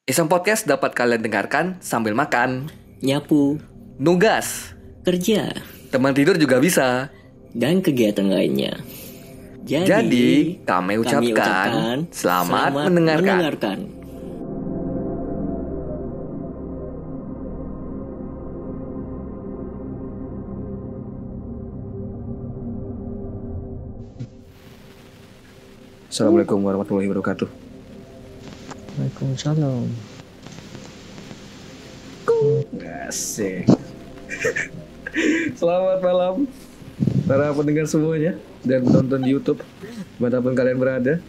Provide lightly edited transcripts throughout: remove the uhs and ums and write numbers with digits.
Iseng Podcast dapat kalian dengarkan sambil makan, nyapu, nugas, kerja, teman tidur juga bisa. dan kegiatan lainnya. Jadi, kami ucapkan selamat mendengarkan. Assalamualaikum warahmatullahi wabarakatuh. Waalaikumsalam. Asik. Selamat malam para pendengar semuanya dan penonton di YouTube dimanapun kalian berada.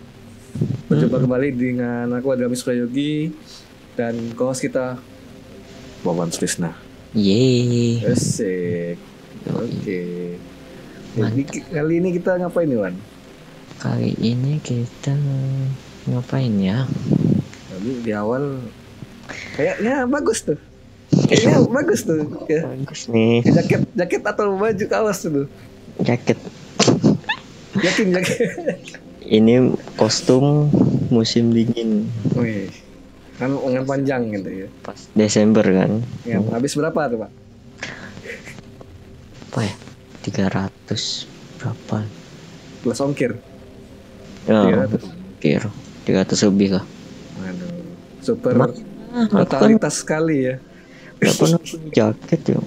Berjumpa kembali dengan aku Adami Sukayogi dan co-host kita Wawan Trisna. Yeay. Asik. Oke. Jadi kali ini kita ngapain nih, Wan? Kali ini kita ngapain ya? Tadi di awal kayaknya bagus tuh. Kayaknya bagus tuh. Ya. Bagus nih. Jaket atau baju kaos tuh. Jaket. Jaket. Ini kostum musim dingin. Wih. Kan lengan panjang gitu ya. Pas Desember kan. Ya, habis berapa tuh, Pak? Apa ya? 300 berapa? Plus ongkir. Ya, kira 300 lebih kah? Waduh. Super Aku totalitas sekali ya. Gak pernah punya jaket ya.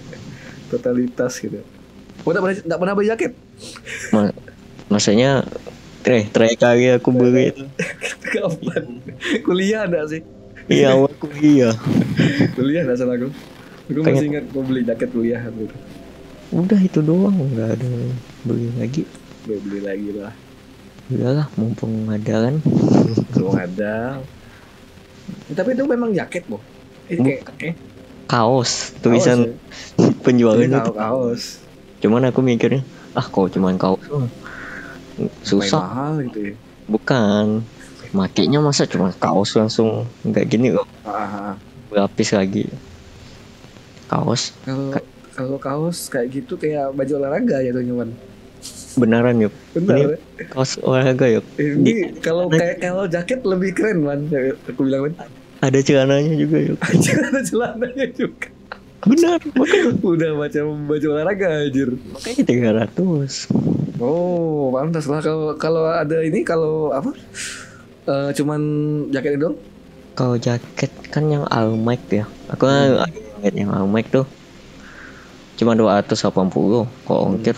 Totalitas gitu. Oh, enggak pernah beli jaket. Maksudnya terakhir kali aku beli itu. Kapan? Kuliah enggak sih? Iya, awal kuliah. Kuliah enggak salah aku. Aku masih ingat aku beli jaket kuliah gitu. Udah itu doang, nggak ada beli lagi. Beli lagi lah. Udahlah, mumpung ada kan. Belum ada. Tapi itu memang jaket, Bu. Kaos, tulisan penjualnya itu itu kaos. Cuman aku mikirnya, kalau cuman kaos susah. Mahal gitu ya. Bukan, makainya masa cuma kaos langsung nggak gini kok. Berlapis lagi. Kaos. Kalau kaos kayak gitu kayak baju olahraga ya tuh nyaman. Beneran yuk. Benar. Kaos olahraga yuk. Ini kalau jaket lebih keren man. Aku bilang man. Ada celananya juga yuk. Ada celananya juga. Benar. Makanya udah macam baju olahraga anjir. Makanya 300. Oh, pantas lah kalau ada ini kalau apa? Cuman jaket itu? Kalau jaket kan yang Almac ya. Aku lihat yang Almac tuh cuma 280. Kalau ongkir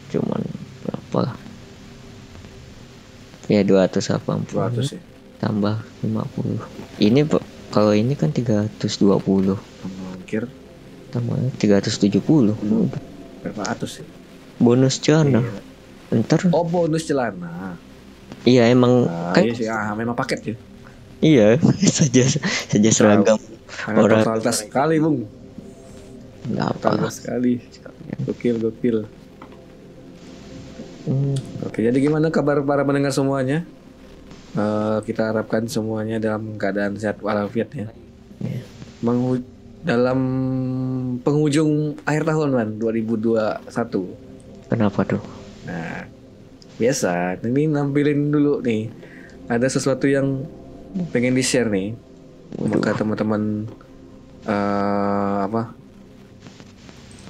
cuman berapa lah? Ya 280. 200 ya. Tambah 50. Ini kalau ini kan 320. Ongkir Tambah 370. Berapa ratus ya? Bonus celana. Ntar. Oh, bonus celana. Iya emang kan iya, memang paket ya. Iya, saja seragam. Orang totalitas sekali, Bung. Enggak apa. Totalitas sekali. Gokil. Oke, jadi gimana kabar para pendengar semuanya? Kita harapkan semuanya dalam keadaan sehat walafiat ya. Dalam penghujung akhir tahun kan 2021. Kenapa tuh? Nah, biasa. Ini nampilin dulu nih. Ada sesuatu yang pengen di-share nih. Semoga teman-teman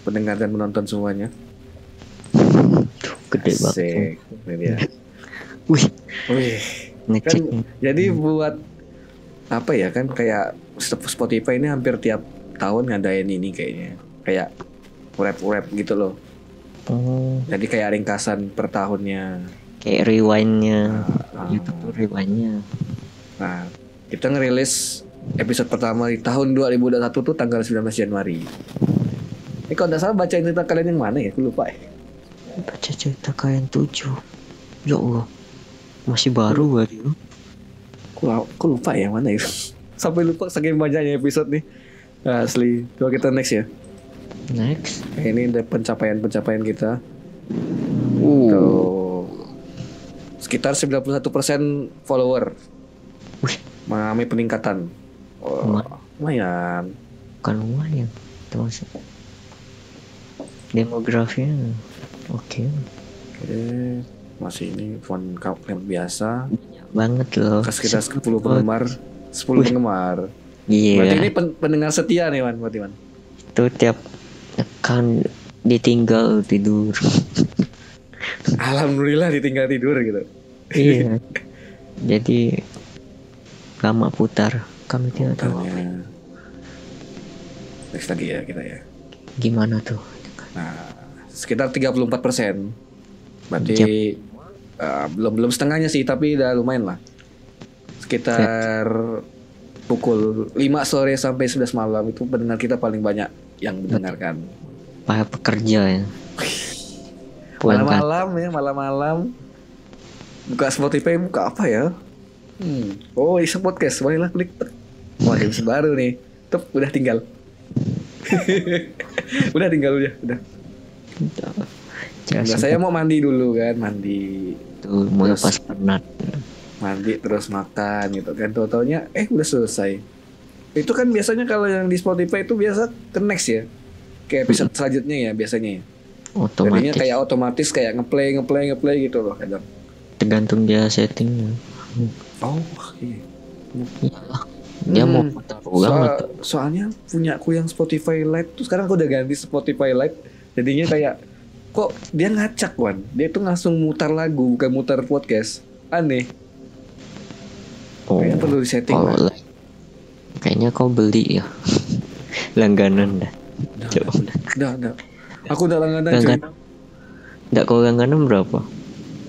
pendengar dan penonton semuanya. Gede banget. Ini dia. Wih. Kan, jadi buat apa ya kan kayak Spotify ini hampir tiap tahun ngadain ini kayaknya. Kayak rap gitu loh. Jadi kayak ringkasan per tahunnya. Kayak rewind-nya. YouTube tuh rewind-nya. Nah, kita ngerilis episode pertama di tahun 2021 tuh tanggal 19 Januari. Ini kalau nggak salah bacain cerita kalian yang mana ya? Aku lupa ya. Baca cerita kalian 7. Ya Allah. Masih baru kali itu. Aku lupa ya mana ya. Sampai lupa saking banyaknya episode nih. Nah, asli. Coba kita next ya. Next. Ini ada pencapaian kita. Tuh. Sekitar 91% follower. Wih. Mengalami peningkatan. Lumayan. Bukan lumayan. Termasuk demografinya. Oke. Masih ini font yang biasa. Banget loh. Sekitar 10 penggemar. 10 penggemar. Berarti ini Iya, pendengar setia nih, Wan, berarti, Wan. itu tiap kan ditinggal tidur. Alhamdulillah ditinggal tidur gitu. Iya, jadi lama putar. Kami tidak tahu Tanya. Next lagi ya kita ya. gimana tuh. Nah, sekitar 34%. Berarti belum setengahnya sih, tapi udah lumayan lah. Sekitar pukul 5 sore sampai 11 malam itu pendengar kita paling banyak yang mendengarkan. Para pekerja ya. Pulang kan. Malam-malam ya, malam-malam. Buka Spotify, buka apa ya? Oh, isi podcast. Bolehlah klik. Wah, ada episode baru nih. Tuh, udah tinggal. Udah tinggal udah. Nah, saya mau mandi dulu kan, mandi. Tuh mau Terus- lepas penat. Mandi terus makan gitu kan. Tau-taunya udah selesai. Itu kan biasanya kalau yang di Spotify itu biasa ke next ya. Kayak episode selanjutnya ya biasanya ya. Jadinya Otomatis kayak otomatis kayak ngeplay gitu loh kadang. tergantung dia settingnya. Oh, iya. Iyalah, dia mau putar ulang atau Soalnya punya aku yang Spotify Lite tuh sekarang aku udah ganti Spotify Lite. Jadinya kayak kok dia ngacak, Wan. Dia tuh langsung mutar lagu bukan mutar podcast. Aneh. Kayaknya perlu disetting, kalau Wan. kayaknya kau beli ya. Langganan dah. Udah, Coba. udah. Aku udah langganan cuy. Langganan. Nggak, kau langganan berapa?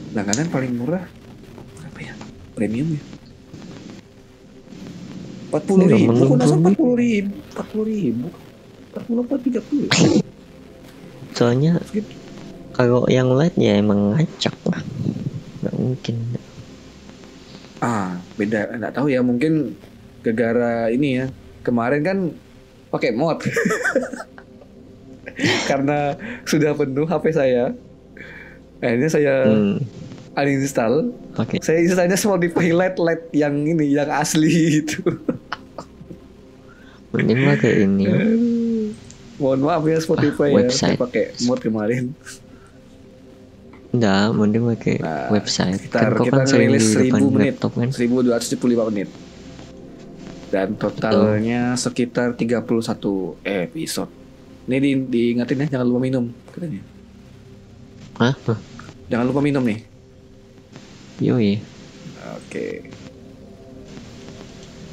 Langganan paling murah apa ya? Premium ya? 40.000 ribu. Kok nasa 40.000? 40.000. 40 apa 30? Soalnya Segitu. kalau yang light ya emang ngacak lah. Nggak mungkin. Beda. Nggak tahu ya. Mungkin gara-gara ini ya. Kemarin kan pakai mod. Karena sudah penuh HP saya. Akhirnya saya uninstall. Pakai Saya installnya Spotify Lite yang ini, yang asli itu. mending pakai ini. Mohon maaf ya Spotify ya, saya Website. pakai mod kemarin. Nggak, mending pakai Nah, website. Kita Kau kan sering rilis di depan 1000 menit, laptop kan. 1275 menit. Dan totalnya sekitar 31 episode. Ini diingatin ya, jangan lupa minum katanya. Hah? Jangan lupa minum nih. Yoi. Oke.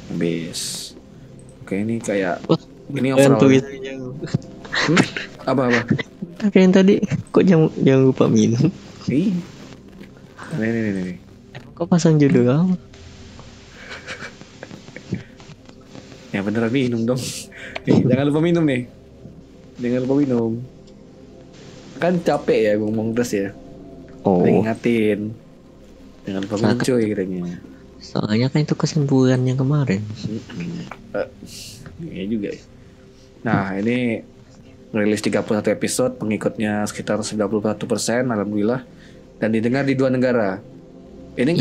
Habis. Oke, ini kayak ini Yang overall. tulisannya. Apa? Tapi yang tadi kok jangan lupa minum. Ih. Nih. Emang kau pasang judul apa? Ya beneran minum dong. Jangan lupa minum nih. Jangan lupa minum. Kan capek ya ngomong terus ya. Oh, Ingatin. Jangan lupa minum cuy katanya. soalnya kan itu kesimpulannya kemarin. Iya juga ya. Nah ini rilis 31 episode, pengikutnya sekitar 91%, alhamdulillah, dan didengar di 2 negara. Ini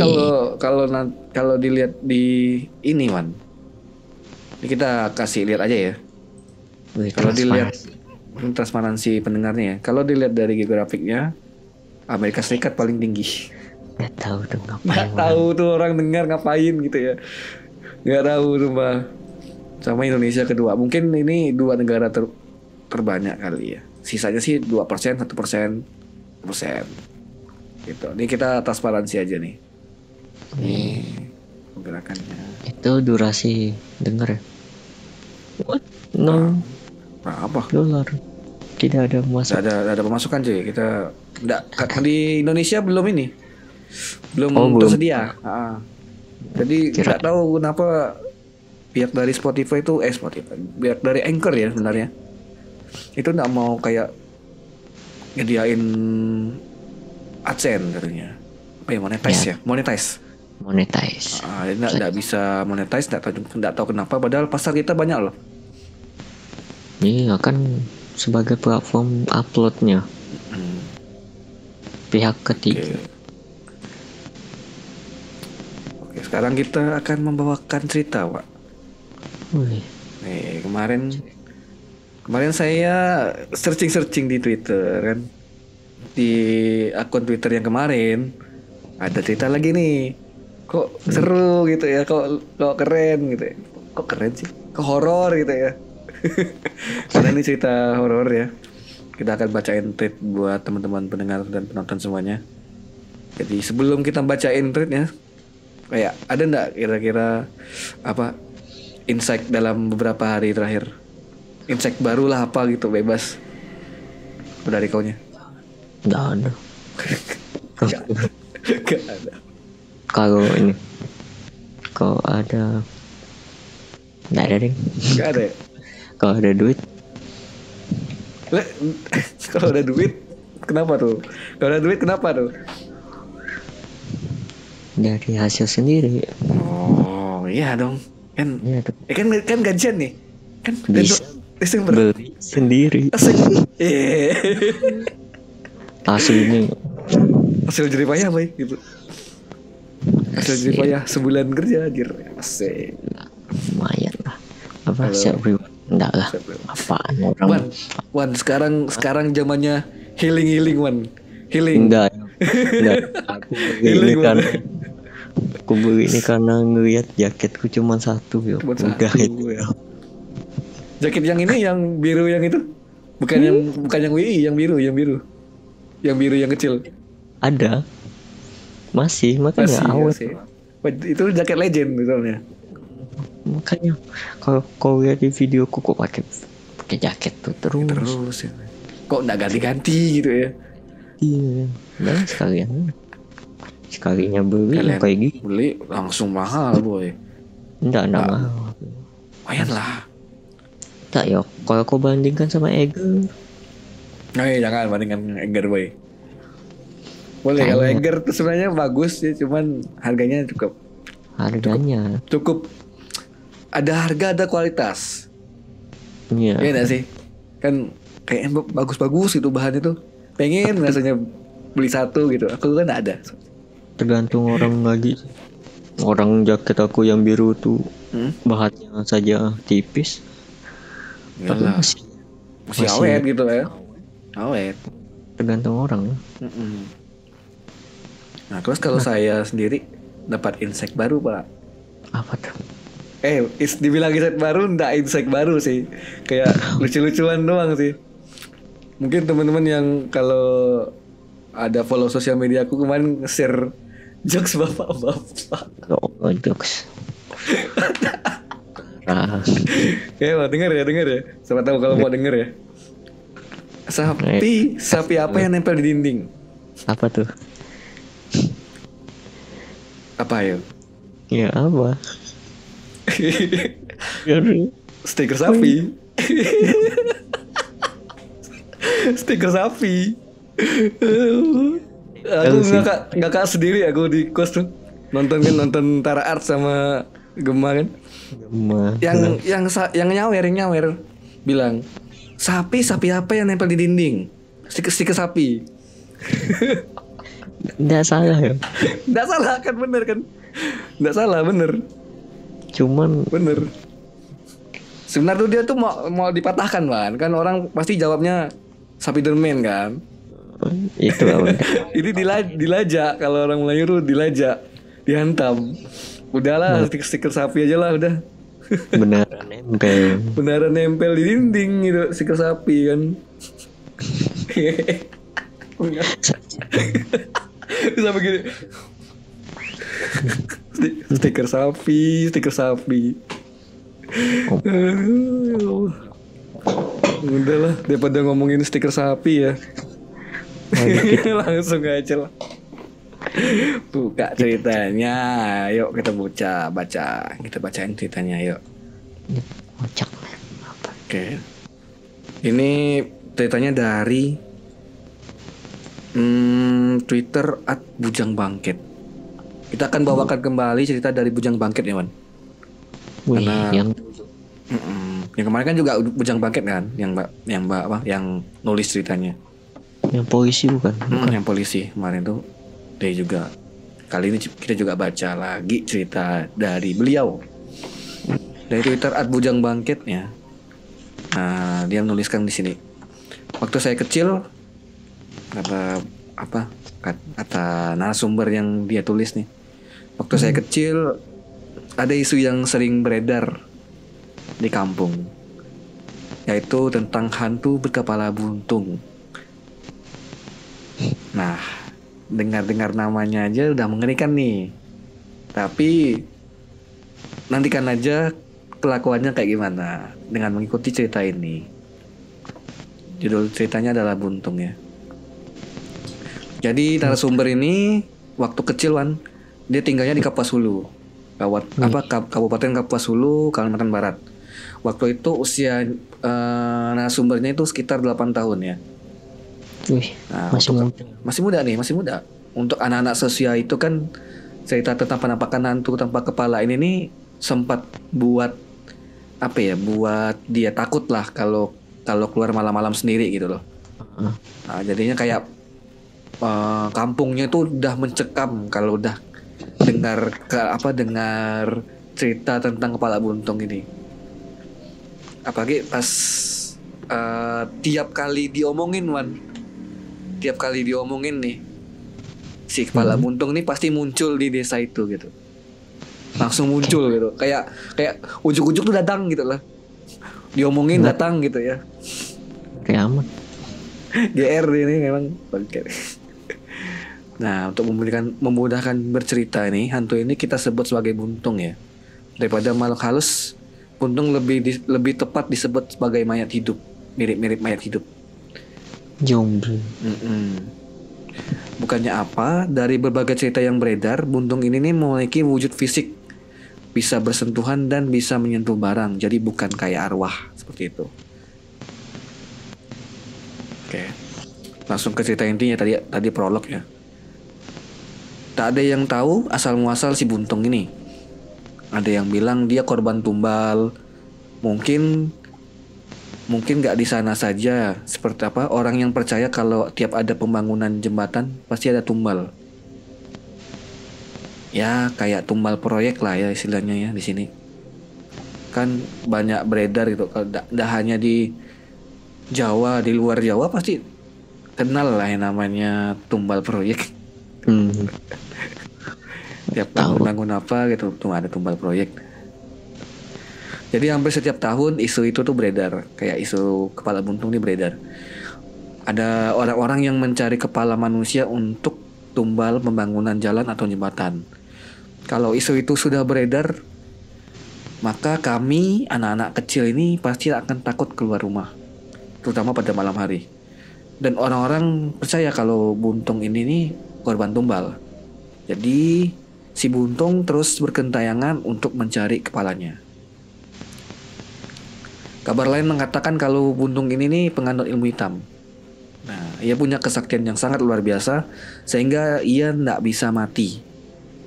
kalau dilihat di ini, Wan, ini kita kasih lihat aja ya. Wih, Kalau dilihat transparansi. transparansi pendengarnya ya, kalau dilihat dari geografiknya, Amerika Serikat paling tinggi. Nggak tahu tuh ngapain. Nggak tahu tuh orang dengar ngapain gitu ya. Nggak tahu tuh, Mbak. Sama Indonesia kedua. Mungkin ini 2 negara terbanyak kali ya. Sisanya sih 2%, 1%, 1%. Gitu. Ini kita transparansi aja nih. Nih pergerakannya. Itu durasi denger ya? What? No Nah, apa? dolar. Tidak ada masuk. Ada pemasukan cuy. Kita di Indonesia belum ini. Belum belum. tersedia. Jadi nggak tahu kenapa pihak dari Spotify itu pihak dari Anchor ya sebenarnya itu nggak mau kayak nyediain AdSense katanya. Apa ya, monetize. Nggak bisa monetize, nggak tahu kenapa. Padahal pasar kita banyak loh. Iya kan sebagai platform uploadnya pihak ketiga. Oke, sekarang kita akan membawakan cerita, Pak. Wih, Nih, kemarin saya searching di Twitter kan. Di akun Twitter yang kemarin ada cerita lagi nih. kok seru gitu ya, kok keren gitu ya. Kok keren sih, kok horor gitu ya. Karena ini cerita horor ya. Kita akan bacain tweet buat teman-teman pendengar dan penonton semuanya. Jadi sebelum kita bacain tweetnya, kayak ada nggak kira-kira apa insight dalam beberapa hari terakhir? Insight baru lah apa gitu, bebas dari kaunya. Nggak ada. Gak ada. Kalau ini, kalau ada, nggak ada deh. Gak ada ya? Kalau ada duit, Kalau ada duit kenapa tuh? Kalau ada duit kenapa tuh? dari hasil sendiri. Oh iya dong. Kan Iya tuh. kan gajian nih. Kan Bisa Desember. beli sendiri. Asik. Iya. Aslinya Hasil jeripayah boy gitu. Hasil jeripayah sebulan kerja anjir. Asik. lumayan lah. Apa Halo. self reward? Enggak lah. Self reward. Apaan orang? Wan sekarang zamannya healing Wan. Healing. Enggak. Aku beli ini Healing, karena Wan. aku beli ini karena ngelihat jaketku cuma satu ya. Cuma Udah satu, itu. ya. Jaket yang ini yang biru yang itu. Bukan yang WI, yang biru. Yang biru yang kecil. Ada. Masih makanya awet. Masih. Itu jaket legend misalnya. Makanya kalau kau lihat di videoku kok pakai jaket tuh terus. Terus ya. Kok nggak ganti-ganti gitu ya? Iya. Nah sekalinya beli Kalian kayak gitu. beli langsung mahal boy. Enggak Nah. mahal. Lumayan lah. Tak ya, kalau kau bandingkan sama Eger, Nah, jangan bandingkan Eger boy. Boleh kalau Kayaknya. Eger tuh sebenarnya bagus sih, cuman harganya harganya, cukup ada harga ada kualitas. iya, Iya nggak sih? Kan kayaknya bagus-bagus itu bahannya tuh. Pengen rasanya beli satu gitu. Aku kan nggak ada. tergantung orang lagi. Orang jaket aku yang biru tuh Hmm? bahannya saja tipis, tapi Iyalah. masih Masih masih- awet gitu ya. Awet. tergantung orang. Mm-mm. Nah terus kalau saya sendiri dapat insect baru pak. Apa tuh? Dibilang insect baru ndak insect baru sih. Kayak lucu-lucuan doang sih. Mungkin teman-teman yang kalau ada follow sosial media aku kemarin share jokes bapak-bapak. Oh, jokes. Nah, Mau denger ya. Siapa tahu kalau mau denger ya. Sapi apa yang nempel di dinding? apa tuh? Apa ya? Ya apa? Ya, Stiker sapi. Stiker sapi. Aku ngakak sendiri aku di kos tuh. Nonton Tara Art sama Gemma kan. Gemah. Yang nyawer bilang, sapi apa yang nempel di dinding? Stiker sapi. Nggak salah ya. Nggak salah kan, bener kan? Nggak salah, bener. Cuman Bener. Sebenarnya tuh dia tuh mau dipatahkan kan orang pasti jawabnya Spiderman kan. itu apa? Ini dilajak, kalau orang Melayu tuh dilajak, dihantam. Udahlah, stiker sapi aja lah udah. Beneran nempel. Beneran nempel di dinding gitu stiker sapi kan. Bisa begini. Stiker sapi. Aduh. Udahlah, daripada ngomongin stiker sapi ya. Langsung aja lah. Buka ceritanya. Yuk kita baca. Kita bacain ceritanya yuk. Kocak men. Apa? Oke. Ini ceritanya dari Twitter @bujangbangkit. Kita akan bawakan kembali cerita dari Bujang Bangkit ya, Wan. Wih, Karena- yang Yang kemarin kan juga Bujang Bangkit kan, yang nulis ceritanya. polisi bukan? Yang polisi kemarin tuh dia juga. Kali ini kita juga baca lagi cerita dari beliau. Dari Twitter @bujangbangkit ya. Nah, dia menuliskan di sini. Waktu saya kecil, kata narasumber yang dia tulis nih. Waktu saya kecil ada isu yang sering beredar di kampung, yaitu tentang hantu berkepala buntung. Nah, dengar-dengar namanya aja udah mengerikan nih. Tapi nantikan aja kelakuannya kayak gimana dengan mengikuti cerita ini. Judul ceritanya adalah Buntung ya. Jadi narasumber ini waktu kecil Wan, dia tinggalnya di Kapuas Hulu. Kabupaten Kapuas Hulu, Kalimantan Barat. Waktu itu usia narasumbernya itu sekitar 8 tahun ya. Wih, Nah, masih muda. masih muda. Untuk anak-anak seusia itu kan cerita tentang penampakan hantu tanpa kepala ini nih sempat buat buat dia takut lah kalau keluar malam-malam sendiri gitu loh. Nah, jadinya kayak kampungnya itu udah mencekam kalau udah dengar cerita tentang kepala buntung ini. Apalagi pas tiap kali diomongin nih si kepala buntung nih pasti muncul di desa itu gitu. Langsung muncul gitu. Kayak ujuk-ujuk tuh datang gitu lah. Diomongin datang gitu ya. Kayak aman. GR ini memang bangker. Nah, untuk memudahkan bercerita ini, hantu ini kita sebut sebagai buntung ya. Daripada makhluk halus, buntung lebih tepat disebut sebagai mayat hidup, mirip-mirip mayat hidup. Zombie. Bukannya apa, dari berbagai cerita yang beredar, buntung ini nih memiliki wujud fisik, bisa bersentuhan dan bisa menyentuh barang. Jadi bukan kayak arwah seperti itu. Oke. Langsung ke cerita intinya tadi prolog ya. Tak ada yang tahu asal muasal si buntung ini. Ada yang bilang dia korban tumbal. Mungkin gak di sana saja. Seperti orang yang percaya kalau tiap ada pembangunan jembatan pasti ada tumbal. Ya kayak tumbal proyek lah ya istilahnya ya di sini. Kan banyak beredar gitu. Kalau dah hanya di Jawa, di luar Jawa pasti kenal lah yang namanya tumbal proyek. Tiap bangun apa gitu tuh ada tumbal proyek. Jadi hampir setiap tahun isu itu tuh beredar. Kayak isu kepala buntung ini beredar. Ada orang-orang yang mencari kepala manusia untuk tumbal pembangunan jalan atau jembatan. Kalau isu itu sudah beredar, maka kami anak-anak kecil ini pasti akan takut keluar rumah, terutama pada malam hari. Dan orang-orang percaya kalau buntung ini nih korban tumbal. Jadi si buntung terus bergentayangan untuk mencari kepalanya. Kabar lain mengatakan kalau buntung ini nih penganut ilmu hitam. Nah, ia punya kesaktian yang sangat luar biasa sehingga ia tidak bisa mati.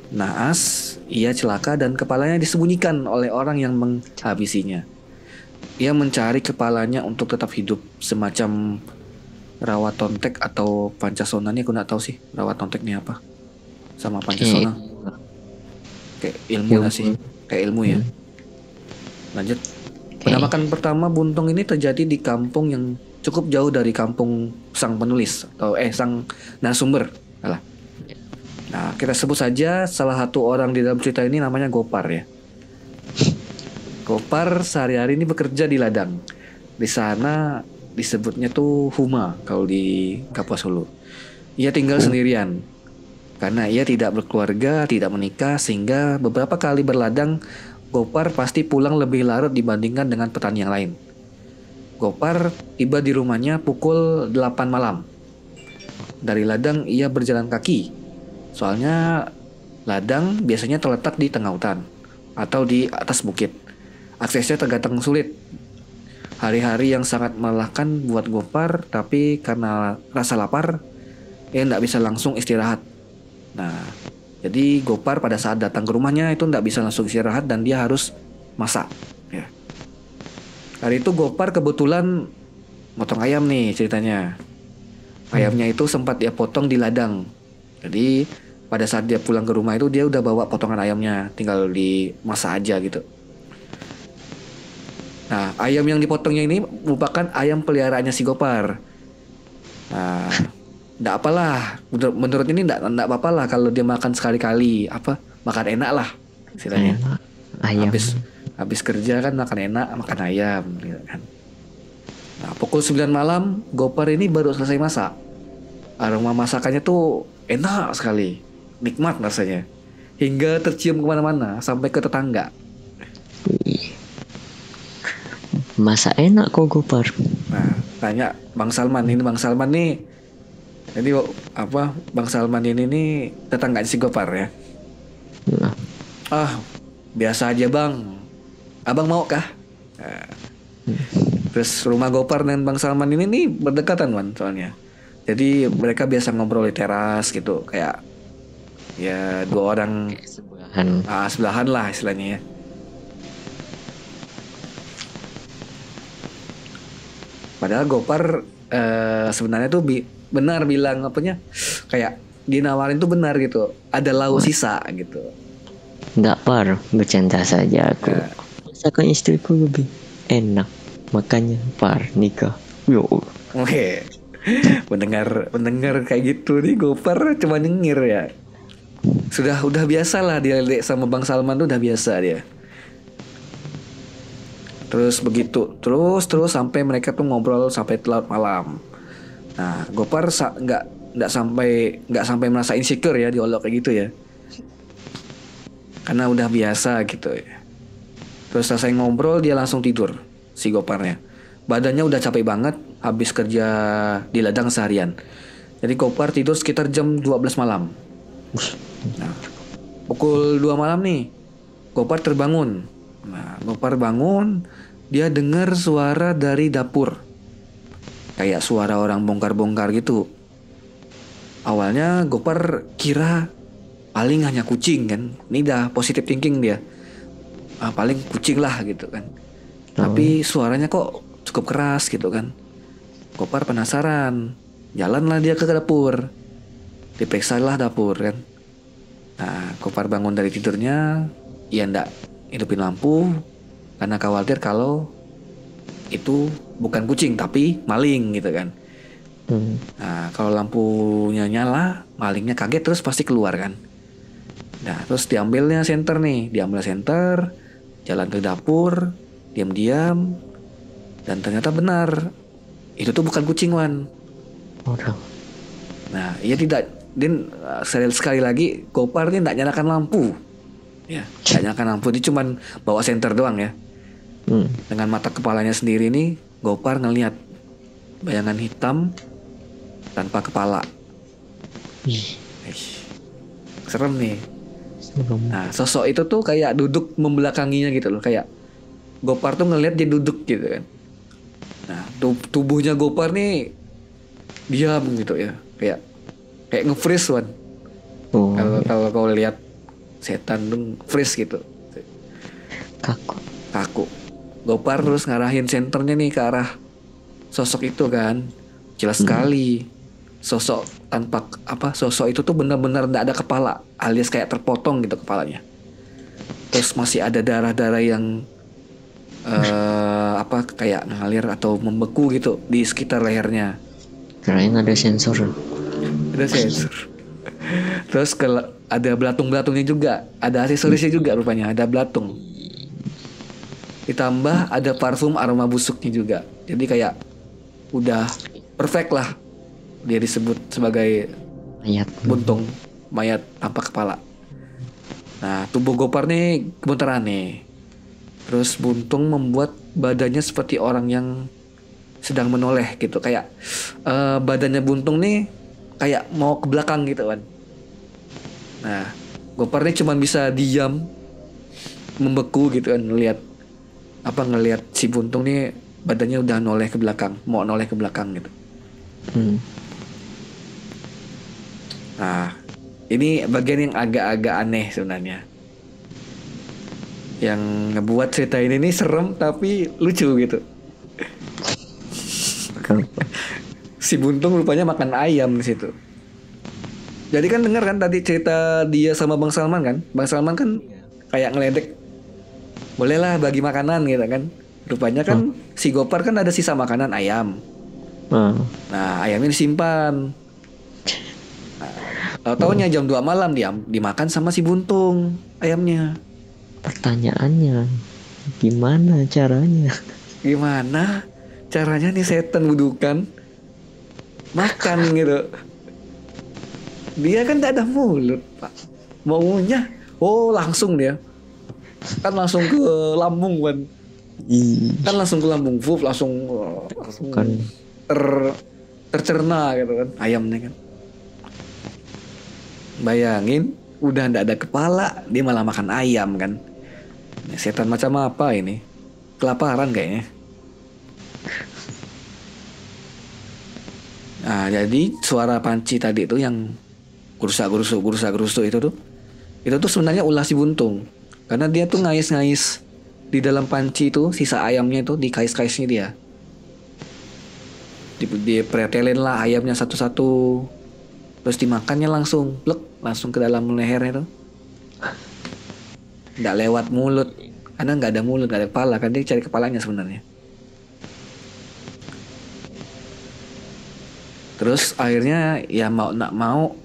Naas, ia celaka dan kepalanya disembunyikan oleh orang yang menghabisinya. Ia mencari kepalanya untuk tetap hidup, semacam rawa tontek atau pancasona. Ini aku nggak tahu sih rawa tontek ini apa. Sama pancasona. Kayak ilmu lah sih, kayak ilmu ya. Lanjut. Penampakan pertama buntung ini terjadi di kampung yang cukup jauh dari kampung sang penulis atau sang narasumber. Nah, kita sebut saja salah satu orang di dalam cerita ini namanya Gopar ya. Gopar sehari-hari ini bekerja di ladang. Di sana disebutnya tuh Huma kalau di Kapuas Hulu. Ia tinggal sendirian karena ia tidak berkeluarga, tidak menikah, sehingga beberapa kali berladang Gopar pasti pulang lebih larut dibandingkan dengan petani yang lain. Gopar tiba di rumahnya pukul 8 malam. Dari ladang ia berjalan kaki. Soalnya ladang biasanya terletak di tengah hutan atau di atas bukit. Aksesnya tergantang sulit. Hari-hari yang sangat melelahkan buat Gopar, tapi karena rasa lapar, ia tidak bisa langsung istirahat. Nah, jadi Gopar pada saat datang ke rumahnya itu tidak bisa langsung istirahat dan dia harus masak. Ya. Hari itu Gopar kebetulan motong ayam nih ceritanya. Ayamnya itu sempat dia potong di ladang. Jadi pada saat dia pulang ke rumah itu dia udah bawa potongan ayamnya, tinggal dimasak aja gitu. Nah, ayam yang dipotongnya ini merupakan ayam peliharaannya si Gopar. Nah, enggak apalah. Menurut ini enggak apa-apa lah kalau dia makan sekali-kali, makan enak lah istilahnya. Enak. Ayam. Habis kerja kan makan enak, makan ayam gitu kan. Nah, pukul 9 malam Gopar ini baru selesai masak. Aroma masakannya tuh enak sekali, nikmat rasanya, hingga tercium kemana-mana sampai ke tetangga. Wih. Masa enak kok Gopar. Nah, tanya Bang Salman, ini Bang Salman nih. Jadi apa Bang Salman ini nih tetangga si Gopar ya. Nah, Ah, biasa aja Bang. Abang mau kah? Nah, terus rumah Gopar dan Bang Salman ini nih berdekatan man soalnya. Jadi mereka biasa ngobrol di teras gitu, kayak ya dua orang sebelahan. sebelahan lah istilahnya ya. Padahal Gopar sebenarnya tuh benar bilang apanya, kayak dinawarin tuh benar gitu, ada lauk sisa gitu. Enggak Par, bercanda saja aku. Masakan istriku lebih enak, makanya Par nikah. Yo. Oke. Mendengar kayak gitu nih Gopar cuma nyengir ya. Udah biasa lah dia sama Bang Salman tuh udah biasa dia. Terus begitu terus sampai mereka tuh ngobrol sampai larut malam. Nah Gopar nggak sampai merasa insecure ya diolok kayak gitu ya, karena udah biasa gitu ya. Terus selesai ngobrol dia langsung tidur si Goparnya. Badannya udah capek banget habis kerja di ladang seharian. Jadi Gopar tidur sekitar jam 12 malam. Nah, pukul 2 malam nih Gopar terbangun. Nah, Gopar bangun, dia dengar suara dari dapur. Kayak suara orang bongkar-bongkar gitu. Awalnya Gopar kira paling hanya kucing kan. Ini dah positive thinking dia. Paling kucing lah gitu kan. Tapi suaranya kok cukup keras gitu kan. Gopar penasaran. Jalanlah dia ke dapur. Diperiksalah dapur kan. Nah, Gopar bangun dari tidurnya. Ia ndak hidupin lampu karena khawatir kalau itu bukan kucing tapi maling gitu kan. Nah, kalau lampunya nyala, malingnya kaget terus pasti keluar kan. Nah, terus diambil senter, jalan ke dapur, diam-diam, dan ternyata benar, itu tuh bukan kucing Wan. Orang. Nah, ia tidak, dan sekali lagi Gopar ini tidak nyalakan lampu, ya, tidak nyalakan lampu, dia cuman bawa senter doang ya. Dengan mata kepalanya sendiri nih, Gopar ngelihat bayangan hitam tanpa kepala. Serem nih. Nah, sosok itu tuh kayak duduk membelakanginya gitu loh, kayak Gopar tuh ngelihat dia duduk gitu kan. Nah, tubuhnya Gopar nih diam gitu ya, kayak nge-freeze Wan. Kalau kau lihat setan tuh freeze gitu. Kaku. Gopar terus ngarahin senternya nih ke arah sosok itu kan. Jelas sekali. Sosok itu tuh benar-benar tidak ada kepala, alias kayak terpotong gitu kepalanya. Terus masih ada darah-darah yang kayak ngalir atau membeku gitu di sekitar lehernya. Kirain ada sensor. Terus ada belatung-belatungnya juga, ada aksesorisnya juga rupanya, ada belatung. Ditambah ada parfum aroma busuknya juga. Jadi kayak udah perfect lah. Dia disebut sebagai buntung, mayat tanpa kepala. Nah, tubuh Gopar nih gemeteran nih. Terus buntung membuat badannya seperti orang yang sedang menoleh gitu. Kayak badannya buntung nih kayak mau ke belakang gitu kan. Nah, Gopar nih cuma bisa diam, membeku gitu kan, ngelihat si buntung nih badannya udah noleh ke belakang, mau noleh ke belakang gitu. Nah, ini bagian yang agak-agak aneh sebenarnya. Yang ngebuat cerita ini nih serem tapi lucu gitu. Si buntung rupanya makan ayam di situ. Jadi kan dengar kan tadi cerita dia sama Bang Salman kan? Bang Salman kan kayak ngeledek, bolehlah bagi makanan gitu kan. Rupanya kan si Gopar kan ada sisa makanan ayam. Nah, ayamnya disimpan. Taunya jam 2 malam dia dimakan sama si Buntung ayamnya. Pertanyaannya, gimana caranya? Gimana caranya nih setan budukan makan gitu? Dia kan tidak ada mulut, Pak. Maunya, langsung dia. Kan langsung ke lambung kan. Kan langsung ke lambung, langsung Kan tercerna gitu kan ayamnya kan. Bayangin, udah ndak ada kepala, dia malah makan ayam kan. Setan macam apa ini? Kelaparan kayaknya. Nah, jadi suara panci tadi itu yang gerusak-gerusuk itu tuh sebenarnya ulah si Buntung. Karena dia tuh ngais-ngais di dalam panci itu, sisa ayamnya itu dikais-kaisnya dia. Dipretelin lah ayamnya satu-satu. Terus dimakannya langsung, langsung ke dalam lehernya tuh. Nggak lewat mulut, karena nggak ada mulut, nggak ada kepala kan, dia cari kepalanya sebenarnya. Terus akhirnya ya mau nak mau,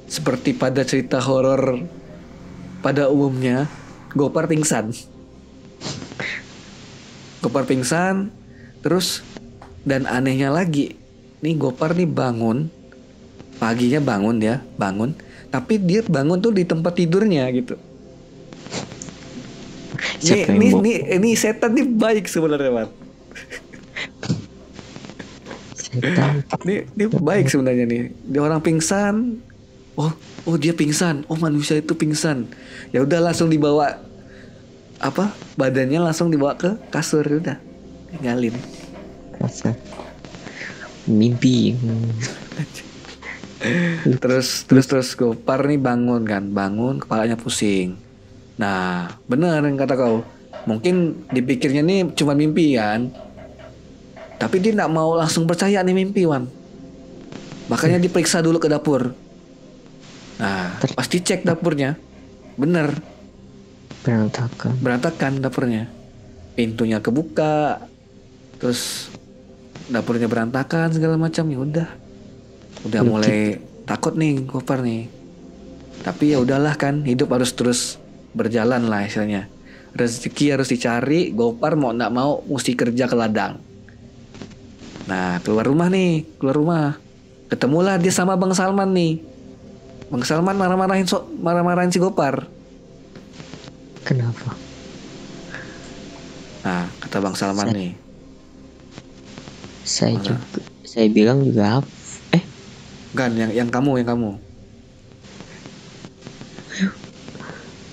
seperti pada cerita horor pada umumnya, Gopar pingsan. Terus dan anehnya lagi, nih Gopar nih bangun, paginya bangun, tapi dia bangun tuh di tempat tidurnya gitu. Ini setan nih baik sebenarnya, Pak. setan. Ini baik sebenarnya nih. Dia orang pingsan. Oh dia pingsan. Oh manusia itu pingsan. Ya udah langsung dibawa badannya langsung dibawa ke kasur, udah tinggalin. Kasar. Mimpi. Terus Gopar nih bangun kepalanya pusing. Nah bener yang kata kau, mungkin dipikirnya nih cuma mimpi kan, tapi dia nggak mau langsung percaya nih mimpi, Wan. Makanya diperiksa dulu ke dapur. Nah pas dicek dapurnya, bener berantakan dapurnya, pintunya kebuka, terus dapurnya berantakan segala macam. Ya udah mulai takut nih Gopar nih. Tapi ya udahlah kan, hidup harus terus berjalan lah istilahnya. Rezeki harus dicari. Gopar mau nggak mau mesti kerja ke ladang. Nah keluar rumah, ketemulah dia sama Bang Salman nih. Bang Salman marah-marahin si Gopar. Kenapa? Nah kata Bang Salman nih, saya bilang juga kan yang kamu ini. Nah,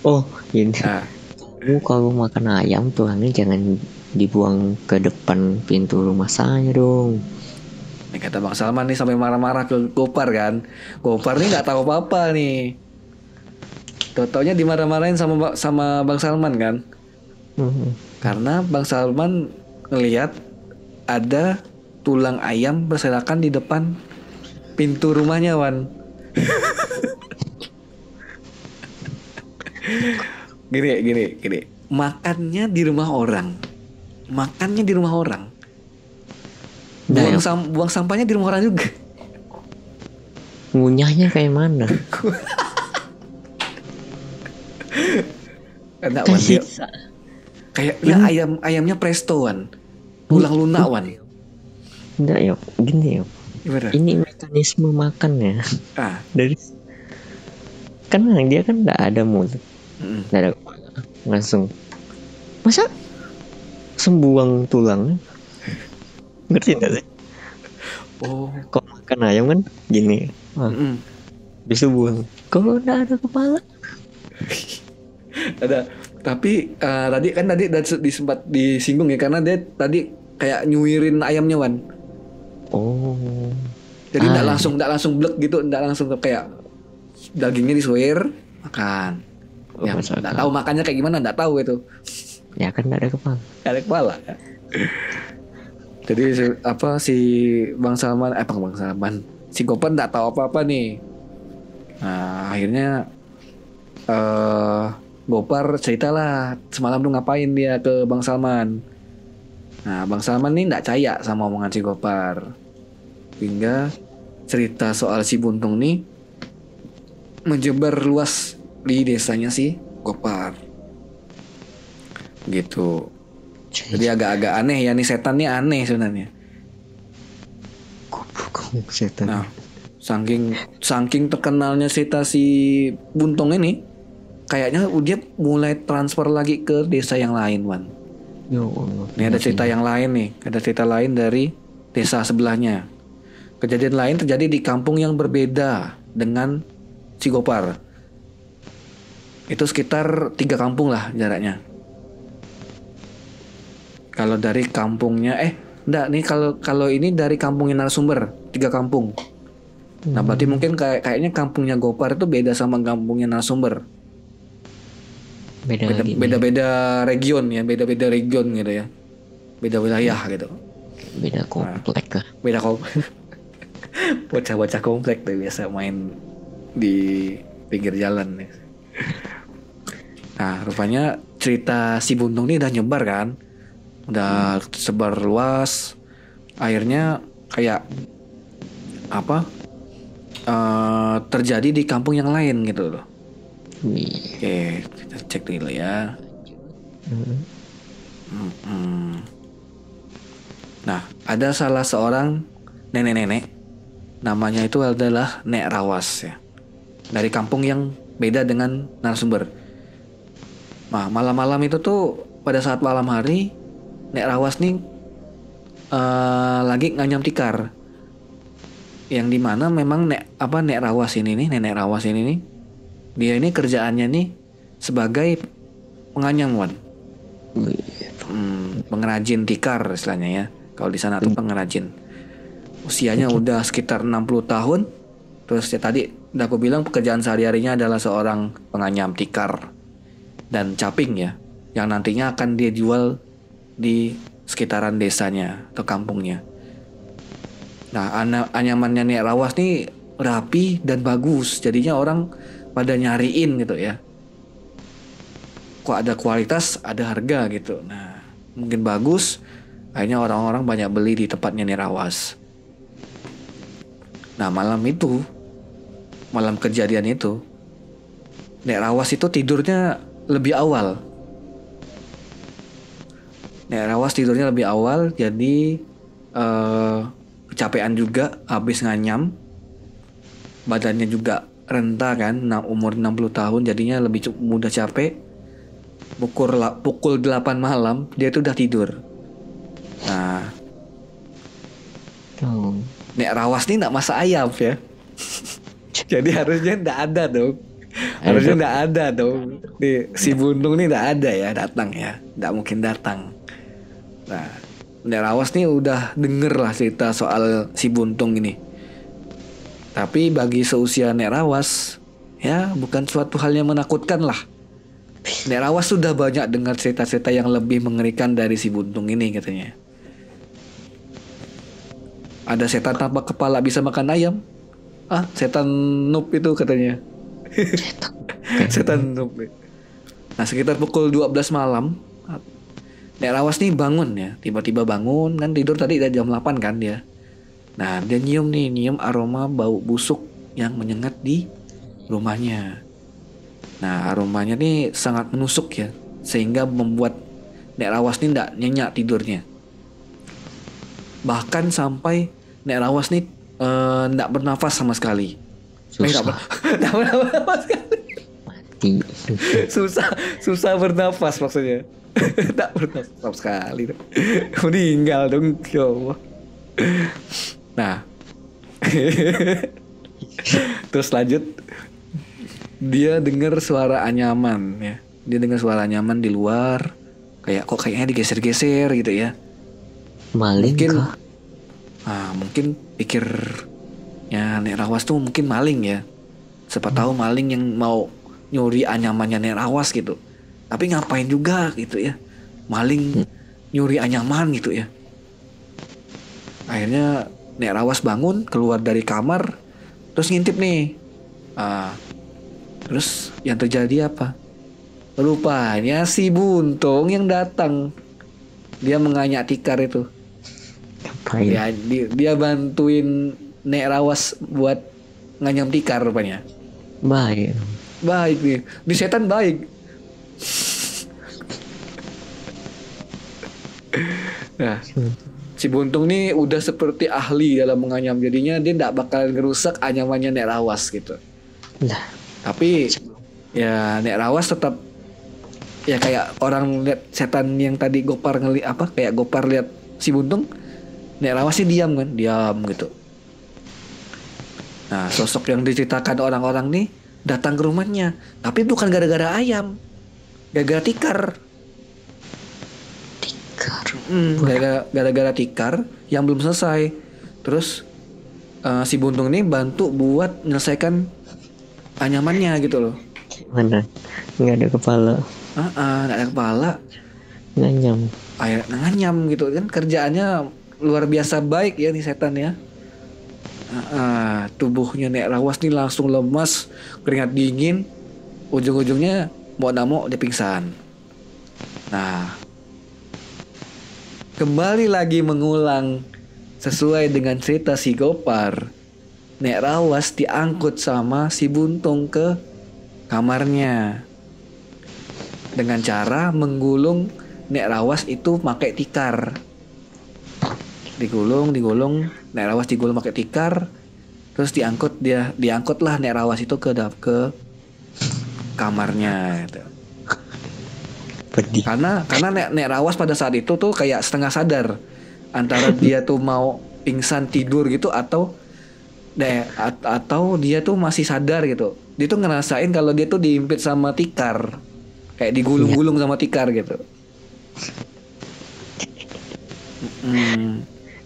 Kamu kalau makan ayam tulangnya jangan dibuang ke depan pintu rumah saya dong. Nih kata Bang Salman nih sampai marah-marah ke Gopar kan. Gopar nih nggak tahu apa-apa nih. Taunya dimarah-marahin sama Bang Salman kan. Karena Bang Salman ngelihat ada tulang ayam berserakan di depan pintu rumahnya, Wan. Gini. Makannya di rumah orang. Buang sampahnya di rumah orang juga. Ngunyahnya kayak mana? Karena Wan dia kayaknya ayamnya presto, Wan. Tulang lunak, Wan. Enggak ya, gini ya. Gimana? Ini mekanisme makannya. Dari kan dia kan nggak ada mulut, nggak ada kepala, langsung masa sembuang tulang, ngerti nggak sih? Kok makan ayam kan gini, bisa buang. Kalau nggak ada kepala, ada. Tapi tadi sempat disinggung ya, karena dia tadi kayak nyuirin ayamnya, Wan. Jadi nggak langsung blek gitu, nggak langsung kayak dagingnya disuir makan. Ya nggak tahu makannya kayak gimana, nggak tahu itu. Ya kan nggak ada kepala. Nggak ada kepala. Ya. Jadi si Bang Salman, si Gopar nggak tahu apa-apa nih. Nah akhirnya Gopar ceritalah semalam tuh ngapain dia ke Bang Salman. Nah Bang Salman nih nggak percaya sama omongan si Gopar, hingga cerita soal si Buntung nih menyebar luas di desanya si Gopar. Gitu. Jadi agak-agak aneh ya, nih setannya aneh sebenarnya. Goblok setan. Nah, saking terkenalnya cerita si Buntung ini, kayaknya dia mulai transfer lagi ke desa yang lain, Wan. Ya Allah. Ini ada cerita yang lain nih, ada cerita lain dari desa sebelahnya. Kejadian lain terjadi di kampung yang berbeda dengan si Gopar. Itu sekitar 3 kampung lah jaraknya. Kalau dari kampungnya, enggak nih, kalau ini dari kampungnya narasumber 3 kampung. Nah berarti mungkin kayaknya kampungnya Gopar itu beda sama kampungnya narasumber. Beda-beda region ya, beda-beda region gitu ya, beda wilayah gitu. Beda komplek lah. Beda komplek. Bocah-bocah komplek tuh biasa main di pinggir jalan nih. Nah rupanya cerita si Buntung ini udah nyebar kan, udah sebar luas. Akhirnya kayak apa? Terjadi di kampung yang lain gitu loh. Oke, kita cek dulu ya. Nah, ada salah seorang nenek-nenek, namanya itu adalah Nek Rawas ya, dari kampung yang beda dengan narasumber. Nah, malam-malam itu tuh, pada saat malam hari, Nek Rawas nih lagi nganyam tikar. Yang dimana memang Nek Rawas ini nih, nenek Rawas ini nih, dia ini kerjaannya nih sebagai penganyam, Wan. Pengrajin tikar istilahnya ya. Kalau di sana tuh pengrajin. Usianya udah sekitar 60 tahun. Terus ya tadi udah aku bilang pekerjaan sehari-harinya adalah seorang penganyam tikar dan caping ya, yang nantinya akan dia jual di sekitaran desanya atau kampungnya. Nah, anyamannya Nek Rawas nih rapi dan bagus. Jadinya orang pada nyariin gitu ya. Kok ada kualitas, ada harga gitu. Nah, mungkin bagus. Akhirnya orang-orang banyak beli di tempatnya Nek Rawas. Nah, malam kejadian itu, Nek Rawas itu tidurnya lebih awal. Nek Rawas tidurnya lebih awal, jadi kecapean juga, habis nganyam. Badannya juga renta kan, umur 60 tahun, jadinya lebih mudah capek. Pukul 8 malam dia tuh udah tidur. Nah, Nek Rawas nih nggak masak ayam ya. Jadi harusnya nggak ada dong. Harusnya nggak ada dong. Nih, si Buntung nih nggak ada ya datang ya. Nggak mungkin datang. Nah, Nek Rawas nih udah denger lah cerita soal si Buntung ini. Tapi bagi seusia Nek Rawas, ya bukan suatu hal yang menakutkan lah. Nek Rawas sudah banyak dengar cerita-cerita yang lebih mengerikan dari si Buntung ini katanya. Ada setan tanpa kepala bisa makan ayam. Setan noob itu katanya. Setan noob. Nah, sekitar pukul 12 malam, Nek Rawas nih bangun ya. Tiba-tiba bangun, kan tidur tadi udah jam 8 kan dia. Nah, dia nyium aroma bau busuk yang menyengat di rumahnya. Nah, aromanya nih sangat menusuk ya, sehingga membuat Nek Rawas nih tidak nyenyak tidurnya. Bahkan sampai Nek Rawas nih tidak bernafas sama sekali. Tidak bernafas sekali. Mati. Susah bernafas maksudnya. Tak bernafas sama sekali. Meninggal dong, ya Allah. Nah, terus lanjut, dia dengar suara anyaman ya. Dia dengar suara anyaman di luar, kayaknya digeser-geser gitu ya. Maling kah? Mungkin pikirnya Nek Rawas tuh mungkin maling ya. Siapa tahu maling yang mau nyuri anyamannya Nek Rawas gitu. Tapi ngapain juga gitu ya, maling nyuri anyaman gitu ya. Akhirnya Nek Rawas bangun, keluar dari kamar, terus ngintip nih. Terus yang terjadi apa? Rupanya si Buntung yang datang. Dia menganyak tikar itu. Dia bantuin Nek Rawas buat nganyam tikar rupanya. Baik. Baik nih. Di setan baik. Nah, si Buntung nih udah seperti ahli dalam menganyam, jadinya dia nggak bakalan ngerusak anyamannya Nek Rawas gitu. Lah, Tapi ya Nek Rawas tetap ya kayak orang lihat setan yang tadi Gopar kayak Gopar lihat si Buntung, Nek Rawas sih diam gitu. Nah, sosok yang diceritakan orang-orang nih datang ke rumahnya, tapi bukan gara-gara ayam, gara-gara tikar. Gara-gara tikar yang belum selesai. Terus si Buntung ini bantu buat menyelesaikan anyamannya gitu loh. Gimana? Nggak ada kepala. Nggak ada kepala. Nganyam gitu kan, kerjaannya luar biasa baik ya nih setan ya. Tubuhnya Nek Rawas nih langsung lemas, keringat dingin, ujung-ujungnya mau nggak mau dia pingsan. Nah, kembali lagi mengulang sesuai dengan cerita si Gopar, Nek Rawas diangkut sama si Buntung ke kamarnya dengan cara menggulung Nek Rawas itu pakai tikar. Digulung, Nek Rawas digulung pakai tikar, terus diangkutlah Nek Rawas itu ke kamarnya gitu. Karena Nek Rawas pada saat itu tuh kayak setengah sadar antara dia tuh mau pingsan tidur gitu atau dia tuh masih sadar gitu. Dia tuh ngerasain kalau dia tuh diimpit sama tikar, kayak digulung-gulung sama tikar gitu.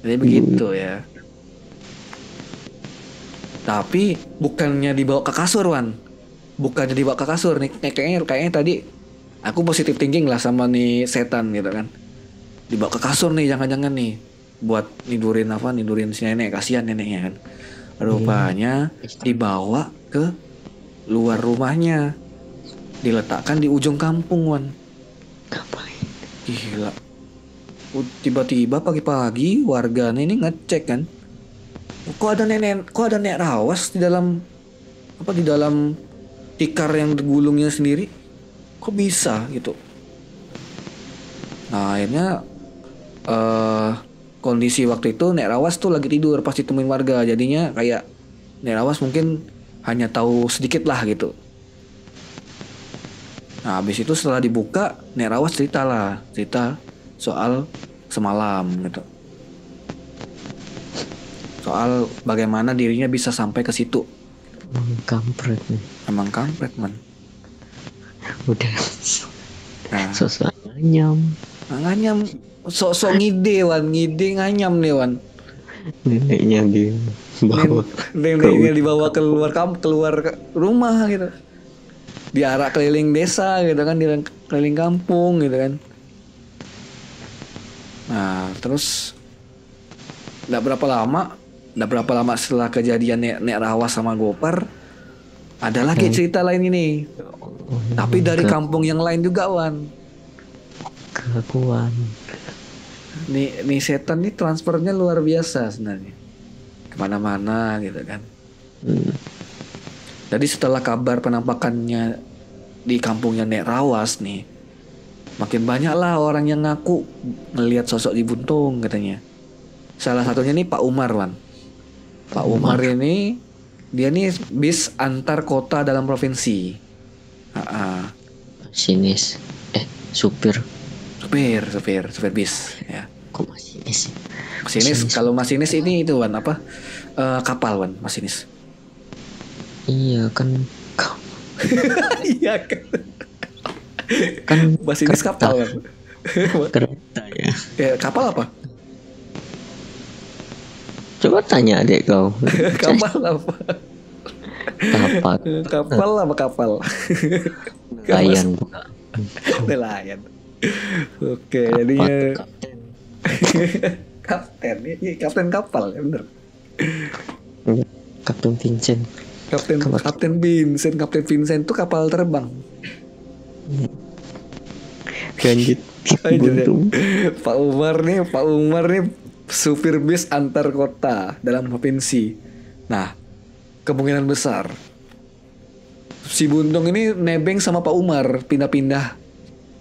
Jadi begitu ya. Tapi bukannya dibawa ke kasur, Wan. Bukannya dibawa ke kasur nih. Kayaknya tadi aku positif thinking lah sama nih setan gitu kan. Dibawa ke kasur nih, jangan-jangan nih buat nidurin si nenek, kasihan neneknya kan. Rupanya dibawa ke luar rumahnya. Diletakkan di ujung kampung, Wan. Ngapain? Gila. Tiba-tiba pagi-pagi warganya ini ngecek kan. Kok ada Nek Rawas di dalam tikar yang digulungnya sendiri? Kok bisa gitu? Nah, akhirnya kondisi waktu itu Nek Rawas tuh lagi tidur pas ditemuin warga. Jadinya kayak Nek Rawas mungkin hanya tahu sedikit lah gitu. Nah, habis itu setelah dibuka, Nek Rawas cerita soal semalam gitu. Soal bagaimana dirinya bisa sampai ke situ. Emang kampret man. Udah. Sosok nganyam. Sok ngide nganyam nih, Wan. Neneknya dibawa keluar rumah gitu. Diarak keliling desa gitu kan, keliling kampung gitu kan. Nah, terus Nggak berapa lama setelah kejadian Nek Rawas sama Gopar, ada lagi cerita lain ini. Tapi dari kampung yang lain juga, Wan. Kelakuan. Nih setan nih transfernya luar biasa sebenarnya. Kemana-mana gitu kan. Jadi setelah kabar penampakannya di kampungnya Nek Rawas nih, makin banyak lah orang yang ngaku melihat sosok di Buntung katanya. Salah satunya nih Pak Umar, Wan. Pak Umar ini dia nih bis antar kota dalam provinsi. Masinis. Supir bis ya. Kok masinis? Masinis kalau masinis ini itu, Wan, apa? Kapal, Wan, masinis. Iya kan. Iya kan. Kan masinis kapal, Wan. Kereta ya. Kapal apa? Coba tanya adek kau. Kapal apa? Kapal. Nelayan. Nelayan. Oke, jadinya kapten kapal ya, bener. Kapten Vincent. Kapten Vincent tuh kapal terbang. Lanjut. Pak Umar nih supir bis antar kota dalam provinsi. Nah, kemungkinan besar si Buntung ini nebeng sama Pak Umar, pindah-pindah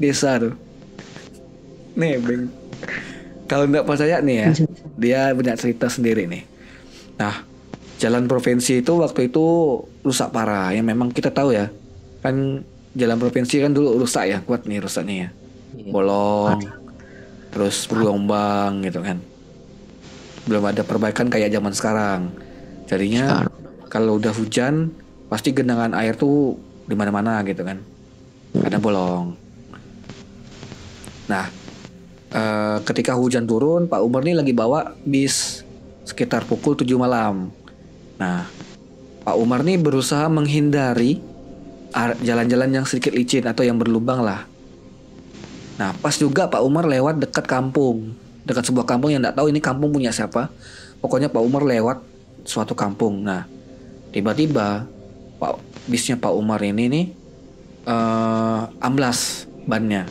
desa tuh. Nebeng. Kalau nggak percaya nih ya, dia punya cerita sendiri nih. Nah, jalan provinsi itu waktu itu rusak parah. Ya memang kita tahu ya, kan jalan provinsi kan dulu rusak ya, kuat nih rusaknya ya. Bolong, terus bergelombang gitu kan. Belum ada perbaikan kayak zaman sekarang. Jadinya kalau udah hujan pasti genangan air tuh di mana-mana gitu kan. Karena bolong. Nah, ketika hujan turun, Pak Umar nih lagi bawa bis sekitar pukul 7 malam. Nah, Pak Umar nih berusaha menghindari jalan-jalan yang sedikit licin atau yang berlubang lah. Nah, pas juga Pak Umar lewat dekat kampung. Dekat sebuah kampung yang nggak tahu ini kampung punya siapa. Pokoknya Pak Umar lewat suatu kampung. Nah, tiba-tiba bisnya Pak Umar ini nih amblas bannya.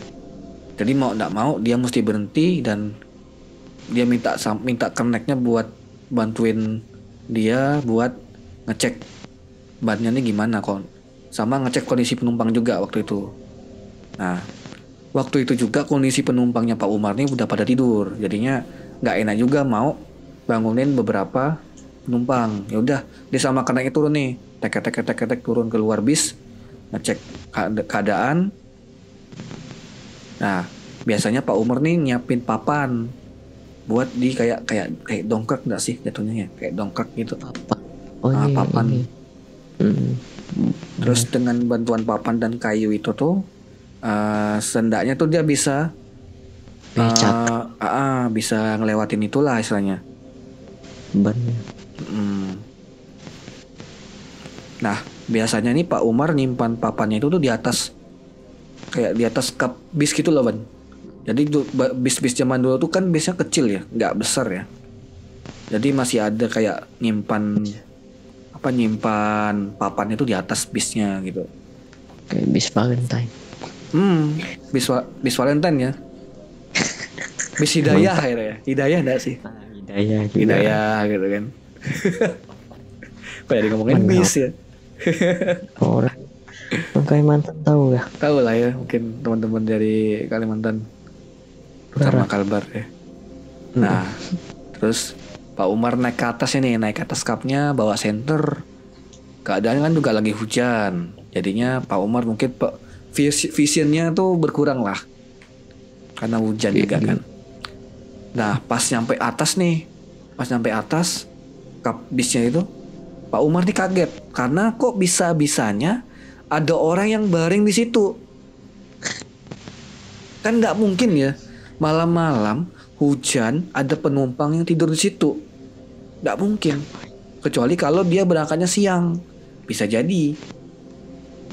Jadi mau nggak mau dia mesti berhenti dan dia minta keneknya buat bantuin dia buat ngecek bannya nih gimana kok. Sama ngecek kondisi penumpang juga waktu itu. Nah, waktu itu juga kondisi penumpangnya Pak Umar nih udah pada tidur. Jadinya nggak enak juga mau bangunin beberapa penumpang. Ya udah, dia sama keneknya turun nih. Tek turun keluar bis, ngecek keadaan. Nah, biasanya Pak Umar nih nyiapin papan buat di kayak dongkrak enggak sih jatuhnya ya? Kayak dongkrak gitu. Papan. Terus dengan bantuan papan dan kayu itu tuh sendaknya tuh dia bisa bisa ngelewatin itulah istilahnya. Bannya. Nah, biasanya nih Pak Umar nyimpan papannya itu tuh di atas kayak di atas kap bis gitu loh, Ban. Jadi bis-bis zaman dulu tuh kan bisnya kecil ya, nggak besar ya. Jadi masih ada kayak nyimpan papannya tuh di atas bisnya gitu. Kayak bis Valentine. Bis Valentine ya. Bis Hidayah ya. Hidayah enggak sih? Hidayah gitu kan. Kok jadi ngomongin bis ya? Orang Kalimantan tahu gak? Tahu lah ya, mungkin teman-teman dari Kalimantan sama Kalbar ya. Nah, terus Pak Umar naik ke atas kapnya bawa senter. Keadaan kan juga lagi hujan. Jadinya Pak Umar mungkin visionnya tuh berkurang lah. Karena hujan juga kan. Nah, pas nyampe atas kap bisnya itu, Pak Umar nih kaget karena kok bisa-bisanya ada orang yang baring di situ. Kan nggak mungkin ya malam-malam hujan ada penumpang yang tidur di situ. Nggak mungkin. Kecuali kalau dia berangkatnya siang, bisa jadi.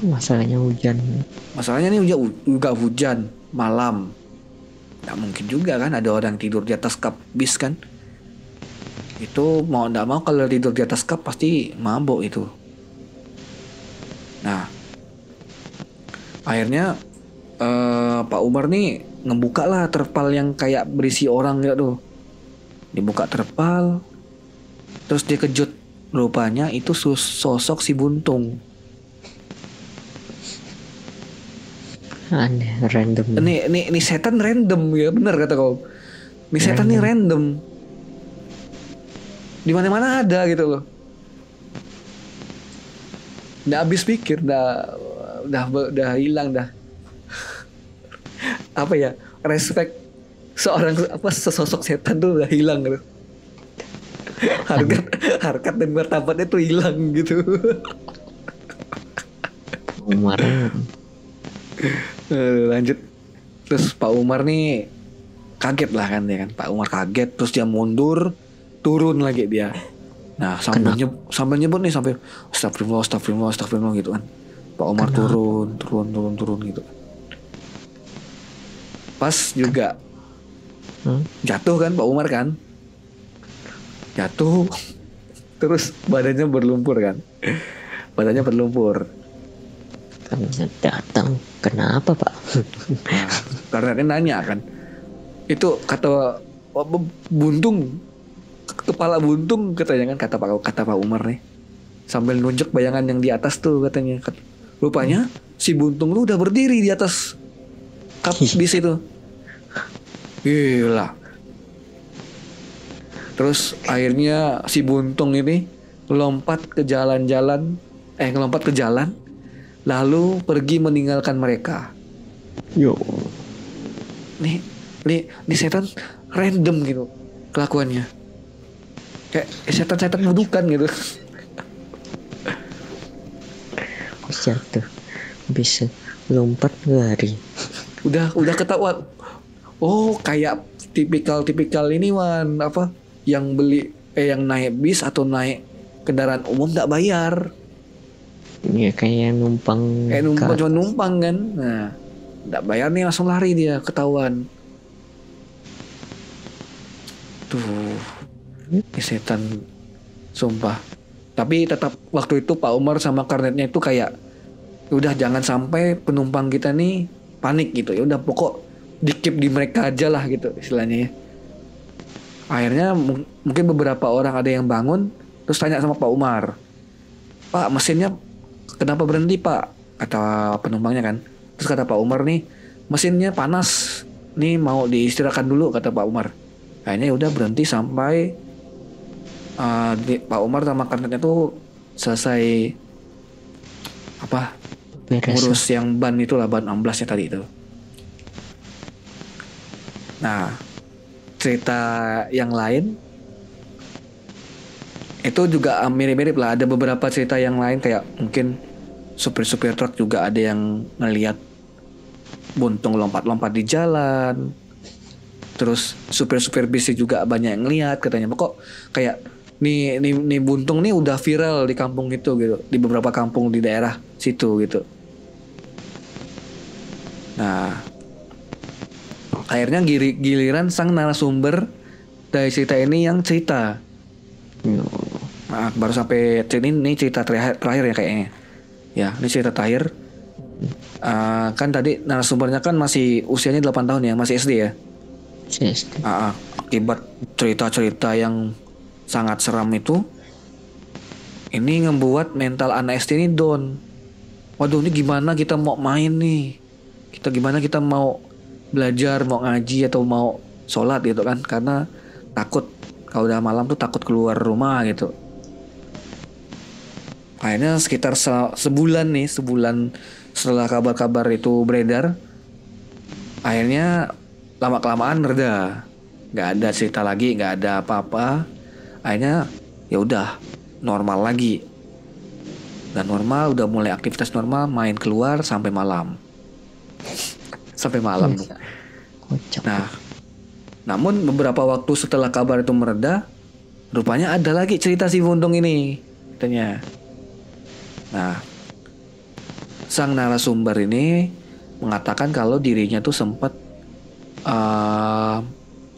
Masalahnya nih juga hujan malam. Nggak mungkin juga kan ada orang tidur di atas kap bis kan. Itu mau nggak mau kalau tidur di atas kap pasti mabuk itu. Nah, akhirnya Pak Umar nih ngebuka lah terpal yang kayak berisi orang gitu. Dibuka terpal, terus dia kejut, rupanya itu sosok si Buntung. Aneh, random. Ini setan random ya, benar kata kau. Ini setan nih random. Di mana-mana ada gitu loh. Nggak habis pikir, udah hilang dah. Apa ya? Respect sesosok setan tuh udah hilang gitu. Harkat dan martabatnya tuh hilang gitu. Umar. Lanjut. Terus Pak Umar nih kaget lah kan ya kan. Pak Umar kaget, terus dia mundur, turun lagi dia. Nah, sambil nyebut nih sampai astagfirullah gitu kan. Pak Umar turun gitu. Pas juga jatuh kan Pak Umar kan. Jatuh. Terus badannya berlumpur kan. Datang. Kenapa, Pak? Nah, karena dia nanya kan. Itu kata Buntung, kepala buntung katanya kan, kata Pak Umar nih. Sambil nunjuk bayangan yang di atas tuh katanya. Rupanya si Buntung tuh udah berdiri di atas kap bis itu. Gila. Terus akhirnya si Buntung ini lompat ke jalan, lalu pergi meninggalkan mereka. Yo. Nih setan random gitu kelakuannya. Kayak setan-setan budukan gitu. Kok jatuh bisa lompat lari. Udah ketahuan. Oh, kayak tipikal ini Wan, apa? Yang beli yang naik bis atau naik kendaraan umum enggak bayar. Iya, kayak numpang. Cuma numpang kan. Nah, enggak bayar nih langsung lari dia, ketahuan. Tuh. Ini setan sumpah. Tapi tetap waktu itu Pak Umar sama Karnetnya itu kayak udah jangan sampai penumpang kita nih panik gitu. Ya udah pokok dikip di mereka aja lah gitu istilahnya ya. Akhirnya mungkin beberapa orang ada yang bangun terus tanya sama Pak Umar, "Pak, mesinnya kenapa berhenti, Pak?" Kata penumpangnya kan. Terus kata Pak Umar nih, "Mesinnya panas. Nih mau diistirahatkan dulu," kata Pak Umar. Akhirnya udah berhenti sampai Pak Umar sama Karnetnya tuh selesai apa? Ngurus yang ban itulah, ban amblasnya tadi itu. Nah, cerita yang lain itu juga mirip-mirip lah. Ada beberapa cerita yang lain kayak mungkin supir-supir truk juga ada yang ngelihat Buntung lompat-lompat di jalan. Terus supir-supir bis juga banyak yang ngelihat katanya. Kok kayak nih Buntung nih udah viral di kampung itu gitu, di beberapa kampung di daerah situ gitu. Nah, akhirnya giliran sang narasumber dari cerita ini yang cerita. Nah, baru sampai ini cerita terakhir ya kayaknya. Ya, ini cerita terakhir. Kan tadi narasumbernya kan masih usianya 8 tahun ya, masih SD ya. SD. Akibat cerita-cerita yang sangat seram itu, ini ngebuat mental anak SD ini down. Waduh, ini gimana kita mau main nih? Gimana kita mau belajar, mau ngaji atau mau sholat gitu kan? Karena takut kalau udah malam tuh takut keluar rumah gitu. Akhirnya sekitar sebulan setelah kabar-kabar itu beredar, akhirnya lama-kelamaan reda, nggak ada cerita lagi, nggak ada apa-apa. Akhirnya ya udah normal lagi, dan normal udah mulai aktivitas normal, main keluar sampai malam. Nah, namun beberapa waktu setelah kabar itu mereda, rupanya ada lagi cerita si Buntung ini katanya. Nah, sang narasumber ini mengatakan kalau dirinya tuh sempat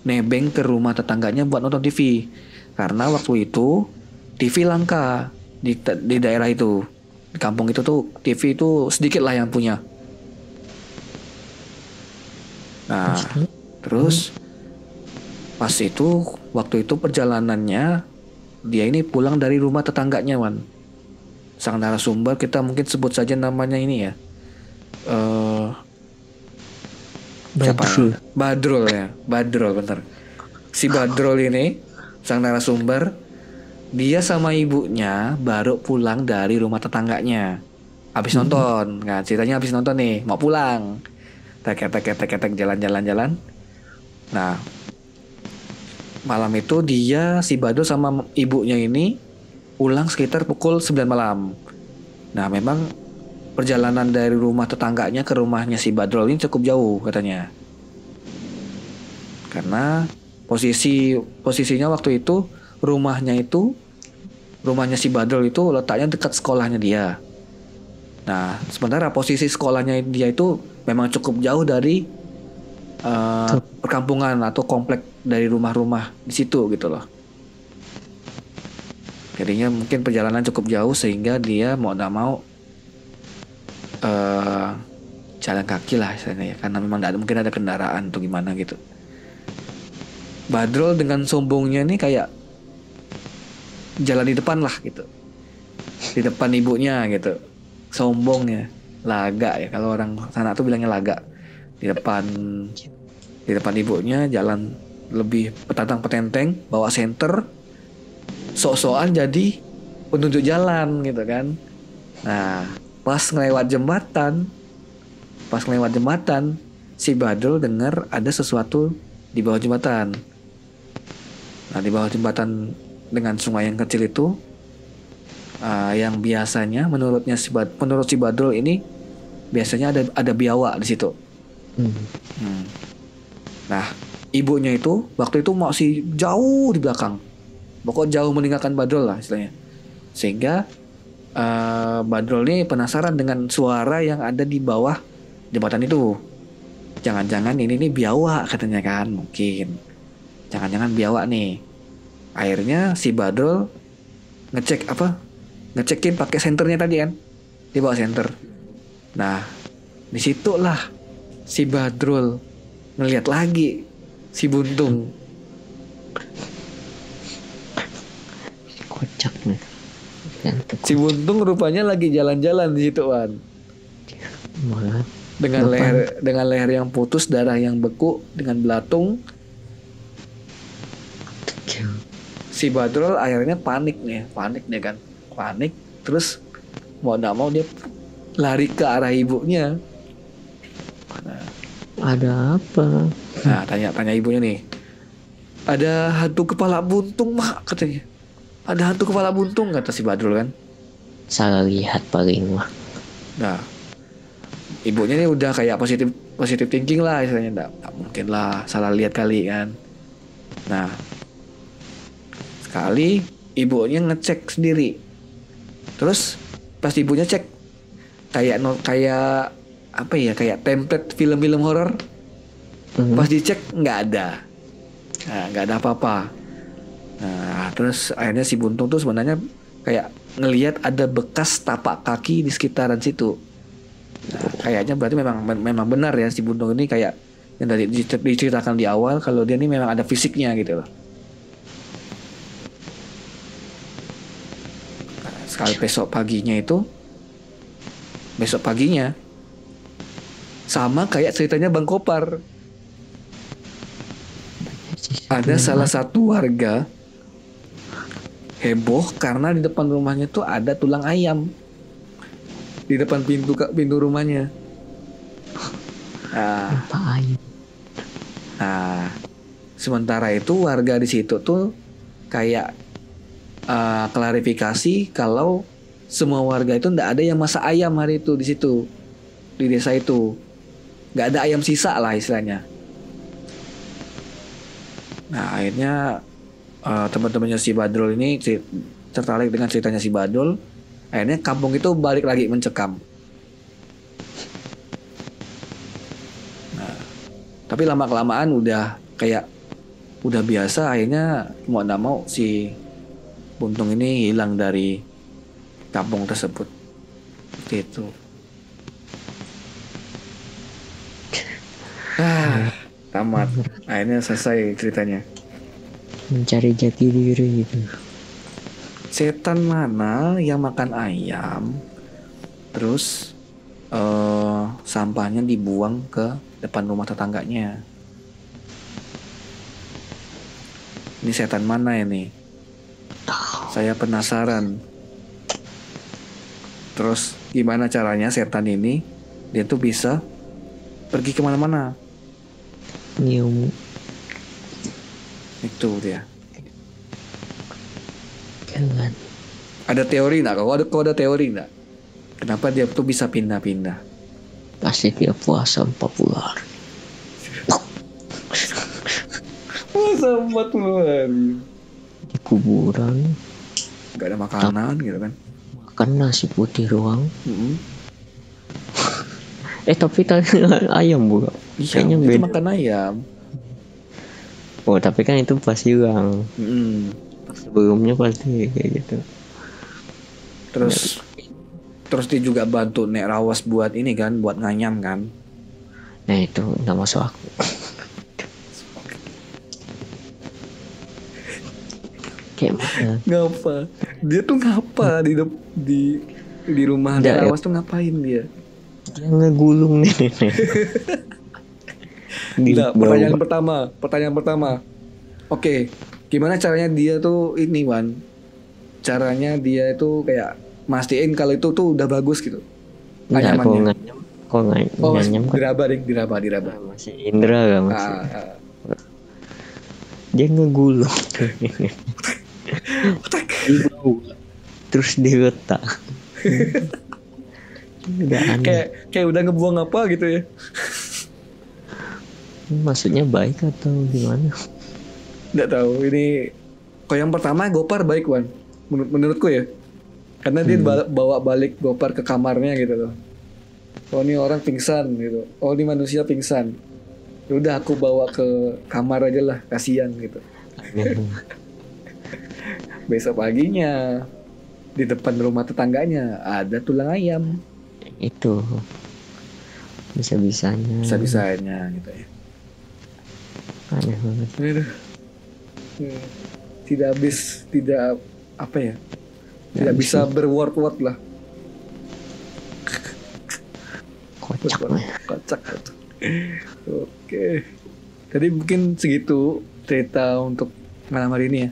nebeng ke rumah tetangganya buat nonton TV, karena waktu itu TV langka di daerah itu, di kampung itu tuh TV itu sedikit lah yang punya. Nah, terus pas itu waktu itu perjalanannya dia ini pulang dari rumah tetangganya, Wan. Sang narasumber, kita mungkin sebut saja namanya ini ya. Badrul. Badrul bener. Si Badrul ini sang narasumber, dia sama ibunya baru pulang dari rumah tetangganya. Habis nonton, kan ceritanya habis nonton nih, mau pulang. Tek jalan. Nah, malam itu dia si Badrul sama ibunya ini pulang sekitar pukul 9 malam. Nah, memang perjalanan dari rumah tetangganya ke rumahnya si Badrul ini cukup jauh katanya. Karena posisinya waktu itu rumahnya si Badrul itu letaknya dekat sekolahnya dia. Nah, sementara posisi sekolahnya dia itu memang cukup jauh dari perkampungan atau komplek dari rumah-rumah di situ gitu loh. Jadinya mungkin perjalanan cukup jauh sehingga dia mau tidak mau jalan kaki lah istilahnya ya, karena memang tidak mungkin ada kendaraan atau gimana gitu. Badrul dengan sombongnya nih kayak jalan di depan lah gitu, di depan ibunya gitu. sombong ya, laga ya kalau orang sana tuh bilangnya laga, di depan ibunya jalan lebih petantang petenteng, bawa senter, sok-sokan jadi penunjuk jalan gitu kan. Nah pas ngelewat jembatan si Badrul dengar ada sesuatu di bawah jembatan. Nah di bawah jembatan dengan sungai yang kecil itu, yang biasanya menurut si Badrul ini biasanya ada biawak di situ. Nah ibunya itu waktu itu masih jauh di belakang, pokok jauh meninggalkan Badrul lah istilahnya, sehingga Badrul ini penasaran dengan suara yang ada di bawah jembatan itu. Jangan-jangan ini nih biawak katanya kan, mungkin jangan-jangan biawak nih. Akhirnya si Badrul ngecekin pakai senternya tadi kan, di bawah senter. Nah disitulah si Badrul ngelihat lagi si Buntung. Kocak nih. Si Buntung rupanya lagi jalan-jalan di situ kan. Dengan leher yang putus, darah yang beku, dengan belatung. Si Badrul akhirnya panik kan. Panik, terus mau nggak mau dia lari ke arah ibunya. Nah, ada apa? Nah tanya ibunya nih, ada hantu kepala buntung mak katanya. Ada hantu kepala buntung kata si Badrul kan. Salah lihat paling mah. Nah ibunya nih udah kayak positif thinking lah istilahnya, nggak mungkin lah, salah lihat kali kan. Nah sekali ibunya ngecek sendiri, terus pas ibunya cek kayak apa ya, kayak template film-film horor. Pas dicek nggak ada, nggak ada apa-apa. Nah terus akhirnya si Buntung tuh sebenarnya kayak ngelihat ada bekas tapak kaki di sekitaran situ. Nah, kayaknya berarti memang benar ya si Buntung ini, kayak yang tadi diceritakan di awal, kalau dia ini memang ada fisiknya gitu loh. Nah, sekali besok paginya sama kayak ceritanya Bang Kopar. Ada salah satu warga heboh karena di depan rumahnya tuh ada tulang ayam di depan pintu rumahnya. Nah, sementara itu warga di situ tuh kayak klarifikasi kalau semua warga itu ndak ada yang masak ayam hari itu di situ, di desa itu nggak ada ayam sisa lah istilahnya. Nah akhirnya teman-temannya si Badrul ini tertarik dengan ceritanya si Badrul. Akhirnya kampung itu balik lagi mencekam. Nah, tapi lama-kelamaan udah biasa. Akhirnya mau nggak mau si Buntung ini hilang dari kampung tersebut. Seperti itu. Tamat. Akhirnya selesai ceritanya. Mencari jati diri gitu. Setan mana yang makan ayam, terus sampahnya dibuang ke depan rumah tetangganya? Ini setan mana ini? Saya penasaran. Terus gimana caranya setan ini dia tuh bisa pergi kemana-mana? Nyium. Itu dia. Jangan. Ada teori nggak? Kau ada teori nggak? Kenapa dia tuh bisa pindah-pindah? Pasti dia puasa 40 hari. Puasa 40 hari. Di kuburan. Gak ada makanan gitu kan? Makan nasi putih doang. Tapi tadi ayam bukan? Iya, kayaknya itu beda. makan ayam. Oh tapi kan itu pas hilang. Sebelumnya pasti kayak gitu. Terus dia juga bantu Nek Rawas buat ini kan, buat nganyam kan. Nah itu nggak masuk aku. Kayak mana? Ngapa? Dia tuh ngapa di Di rumah Nggak, lawas tuh ngapain dia? dia ngegulung nih. Di Nah, bawah. pertanyaan pertama. Oke, gimana caranya dia tuh ini Wan? Caranya dia itu kayak mastiin kalau itu tuh udah bagus gitu. Enggak, Anyamannya. kok nganyam kan diraba. masih Indra kan masih. Ah. Dia ngegulung. Di bawah. Terus diletak. Udah aneh. Kayak udah ngebuang apa gitu ya. Maksudnya baik atau gimana? Nggak tahu. Ini kalau yang pertama Gopar baik Wan. Menurutku ya. Karena dia bawa balik Gopar ke kamarnya gitu loh. Oh ini orang pingsan gitu. Oh ini manusia pingsan. Ya udah aku bawa ke kamar aja lah, kasihan gitu. Besok paginya di depan rumah tetangganya ada tulang ayam. Itu bisa-bisanya Gitu ya. aneh banget. Aduh. Tidak apa ya? Tidak bisa berword-word lah. Kocak. Oke. Jadi mungkin segitu cerita untuk malam hari ini ya.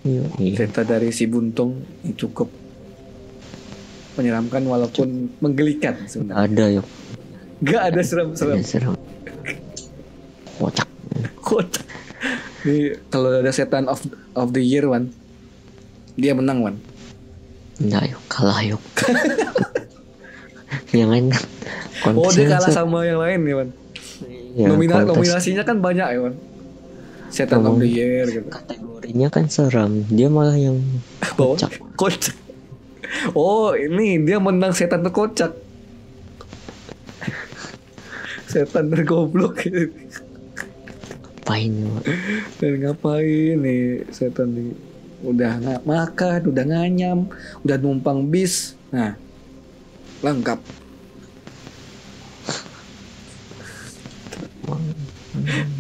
Iya. Cerita dari si Buntung yang cukup menyeramkan walaupun menggelikan sebenarnya. Ada yuk. Gak ada serem-serem. Serem. Kocak. Nih kalau ada setan of the year Wan, dia menang Wan. Enggak yuk, kalah yuk. Yang lain kan Oh dia kalah sama yang lain nih Wan. Ya, nominasinya kan banyak ya Wan. Setan of the year gitu. Kategorinya kan seram, dia malah yang kocak. Oh ini dia menang setan terkocak. Setan tergoblok gitu. Ngapain nih setan nih? Udah nggak makan, udah nganyam, udah numpang bis. Nah, lengkap.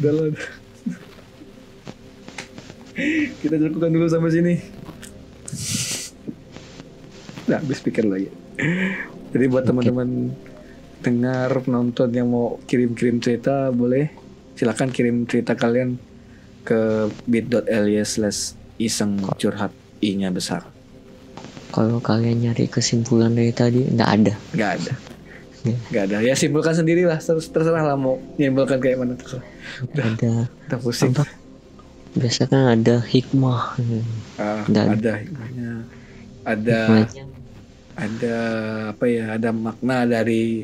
Udah lah. Kita cukupkan dulu sampai sini. Nah, habis pikir lagi. Jadi buat teman-teman dengar, penonton yang mau kirim-kirim cerita, boleh silakan kirim cerita kalian ke bit.ly/iseng curhat i-nya besar. Kalau kalian nyari kesimpulan dari tadi, nggak ada. Ya simpulkan sendiri lah, terserah lah mau nyimpulkan kayak mana terserah. Udah pusing. Biasa kan ada hikmah. Ada hikmahnya. Ada apa ya? Ada makna dari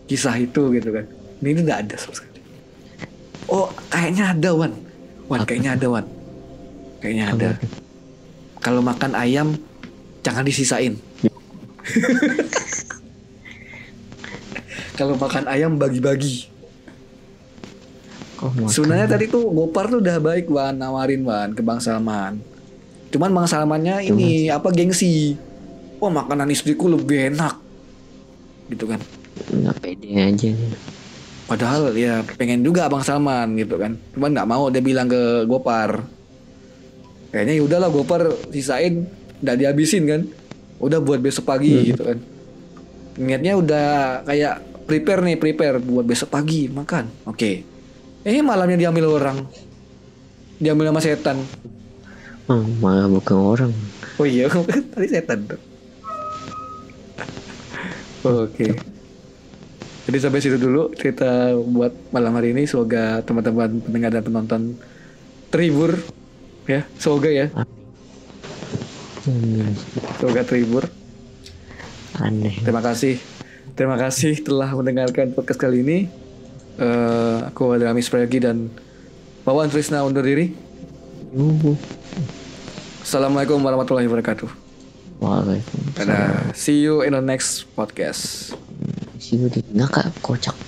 kisah itu gitu kan. Ini nggak ada sama sekali. Oh kayaknya ada Wan. Kayaknya ada. Kalau makan ayam jangan disisain. Kalau makan ayam bagi-bagi. Sebenarnya tadi tuh Gopar tuh udah baik Wan, nawarin Wan ke Bang Salman. Cuman Bang Salmannya ini gengsi. Wah makanan istriku lebih enak. Gitu kan. Nggak pede aja. Padahal ya pengen juga Bang Salman gitu kan. Cuman nggak mau dia bilang ke Gopar. Kayaknya ya udahlah Gopar sisain, nggak dihabisin kan. Udah buat besok pagi gitu kan. Niatnya udah kayak prepare buat besok pagi makan. Oke. Malamnya diambil orang. Diambil sama setan. Malah bukan orang. Oh iya, tadi setan tuh. Oke. Jadi sampai situ dulu cerita buat malam hari ini. Semoga teman-teman pendengar dan penonton terhibur ya. Semoga ya. Semoga terhibur. Aneh. Terima kasih telah mendengarkan podcast kali ini. Aku adalah Amis Prayagi dan Wawan Trisna undur diri. Assalamualaikum warahmatullahi wabarakatuh. Waalaikumsalam. See you in the next podcast. See you di Naka kocak.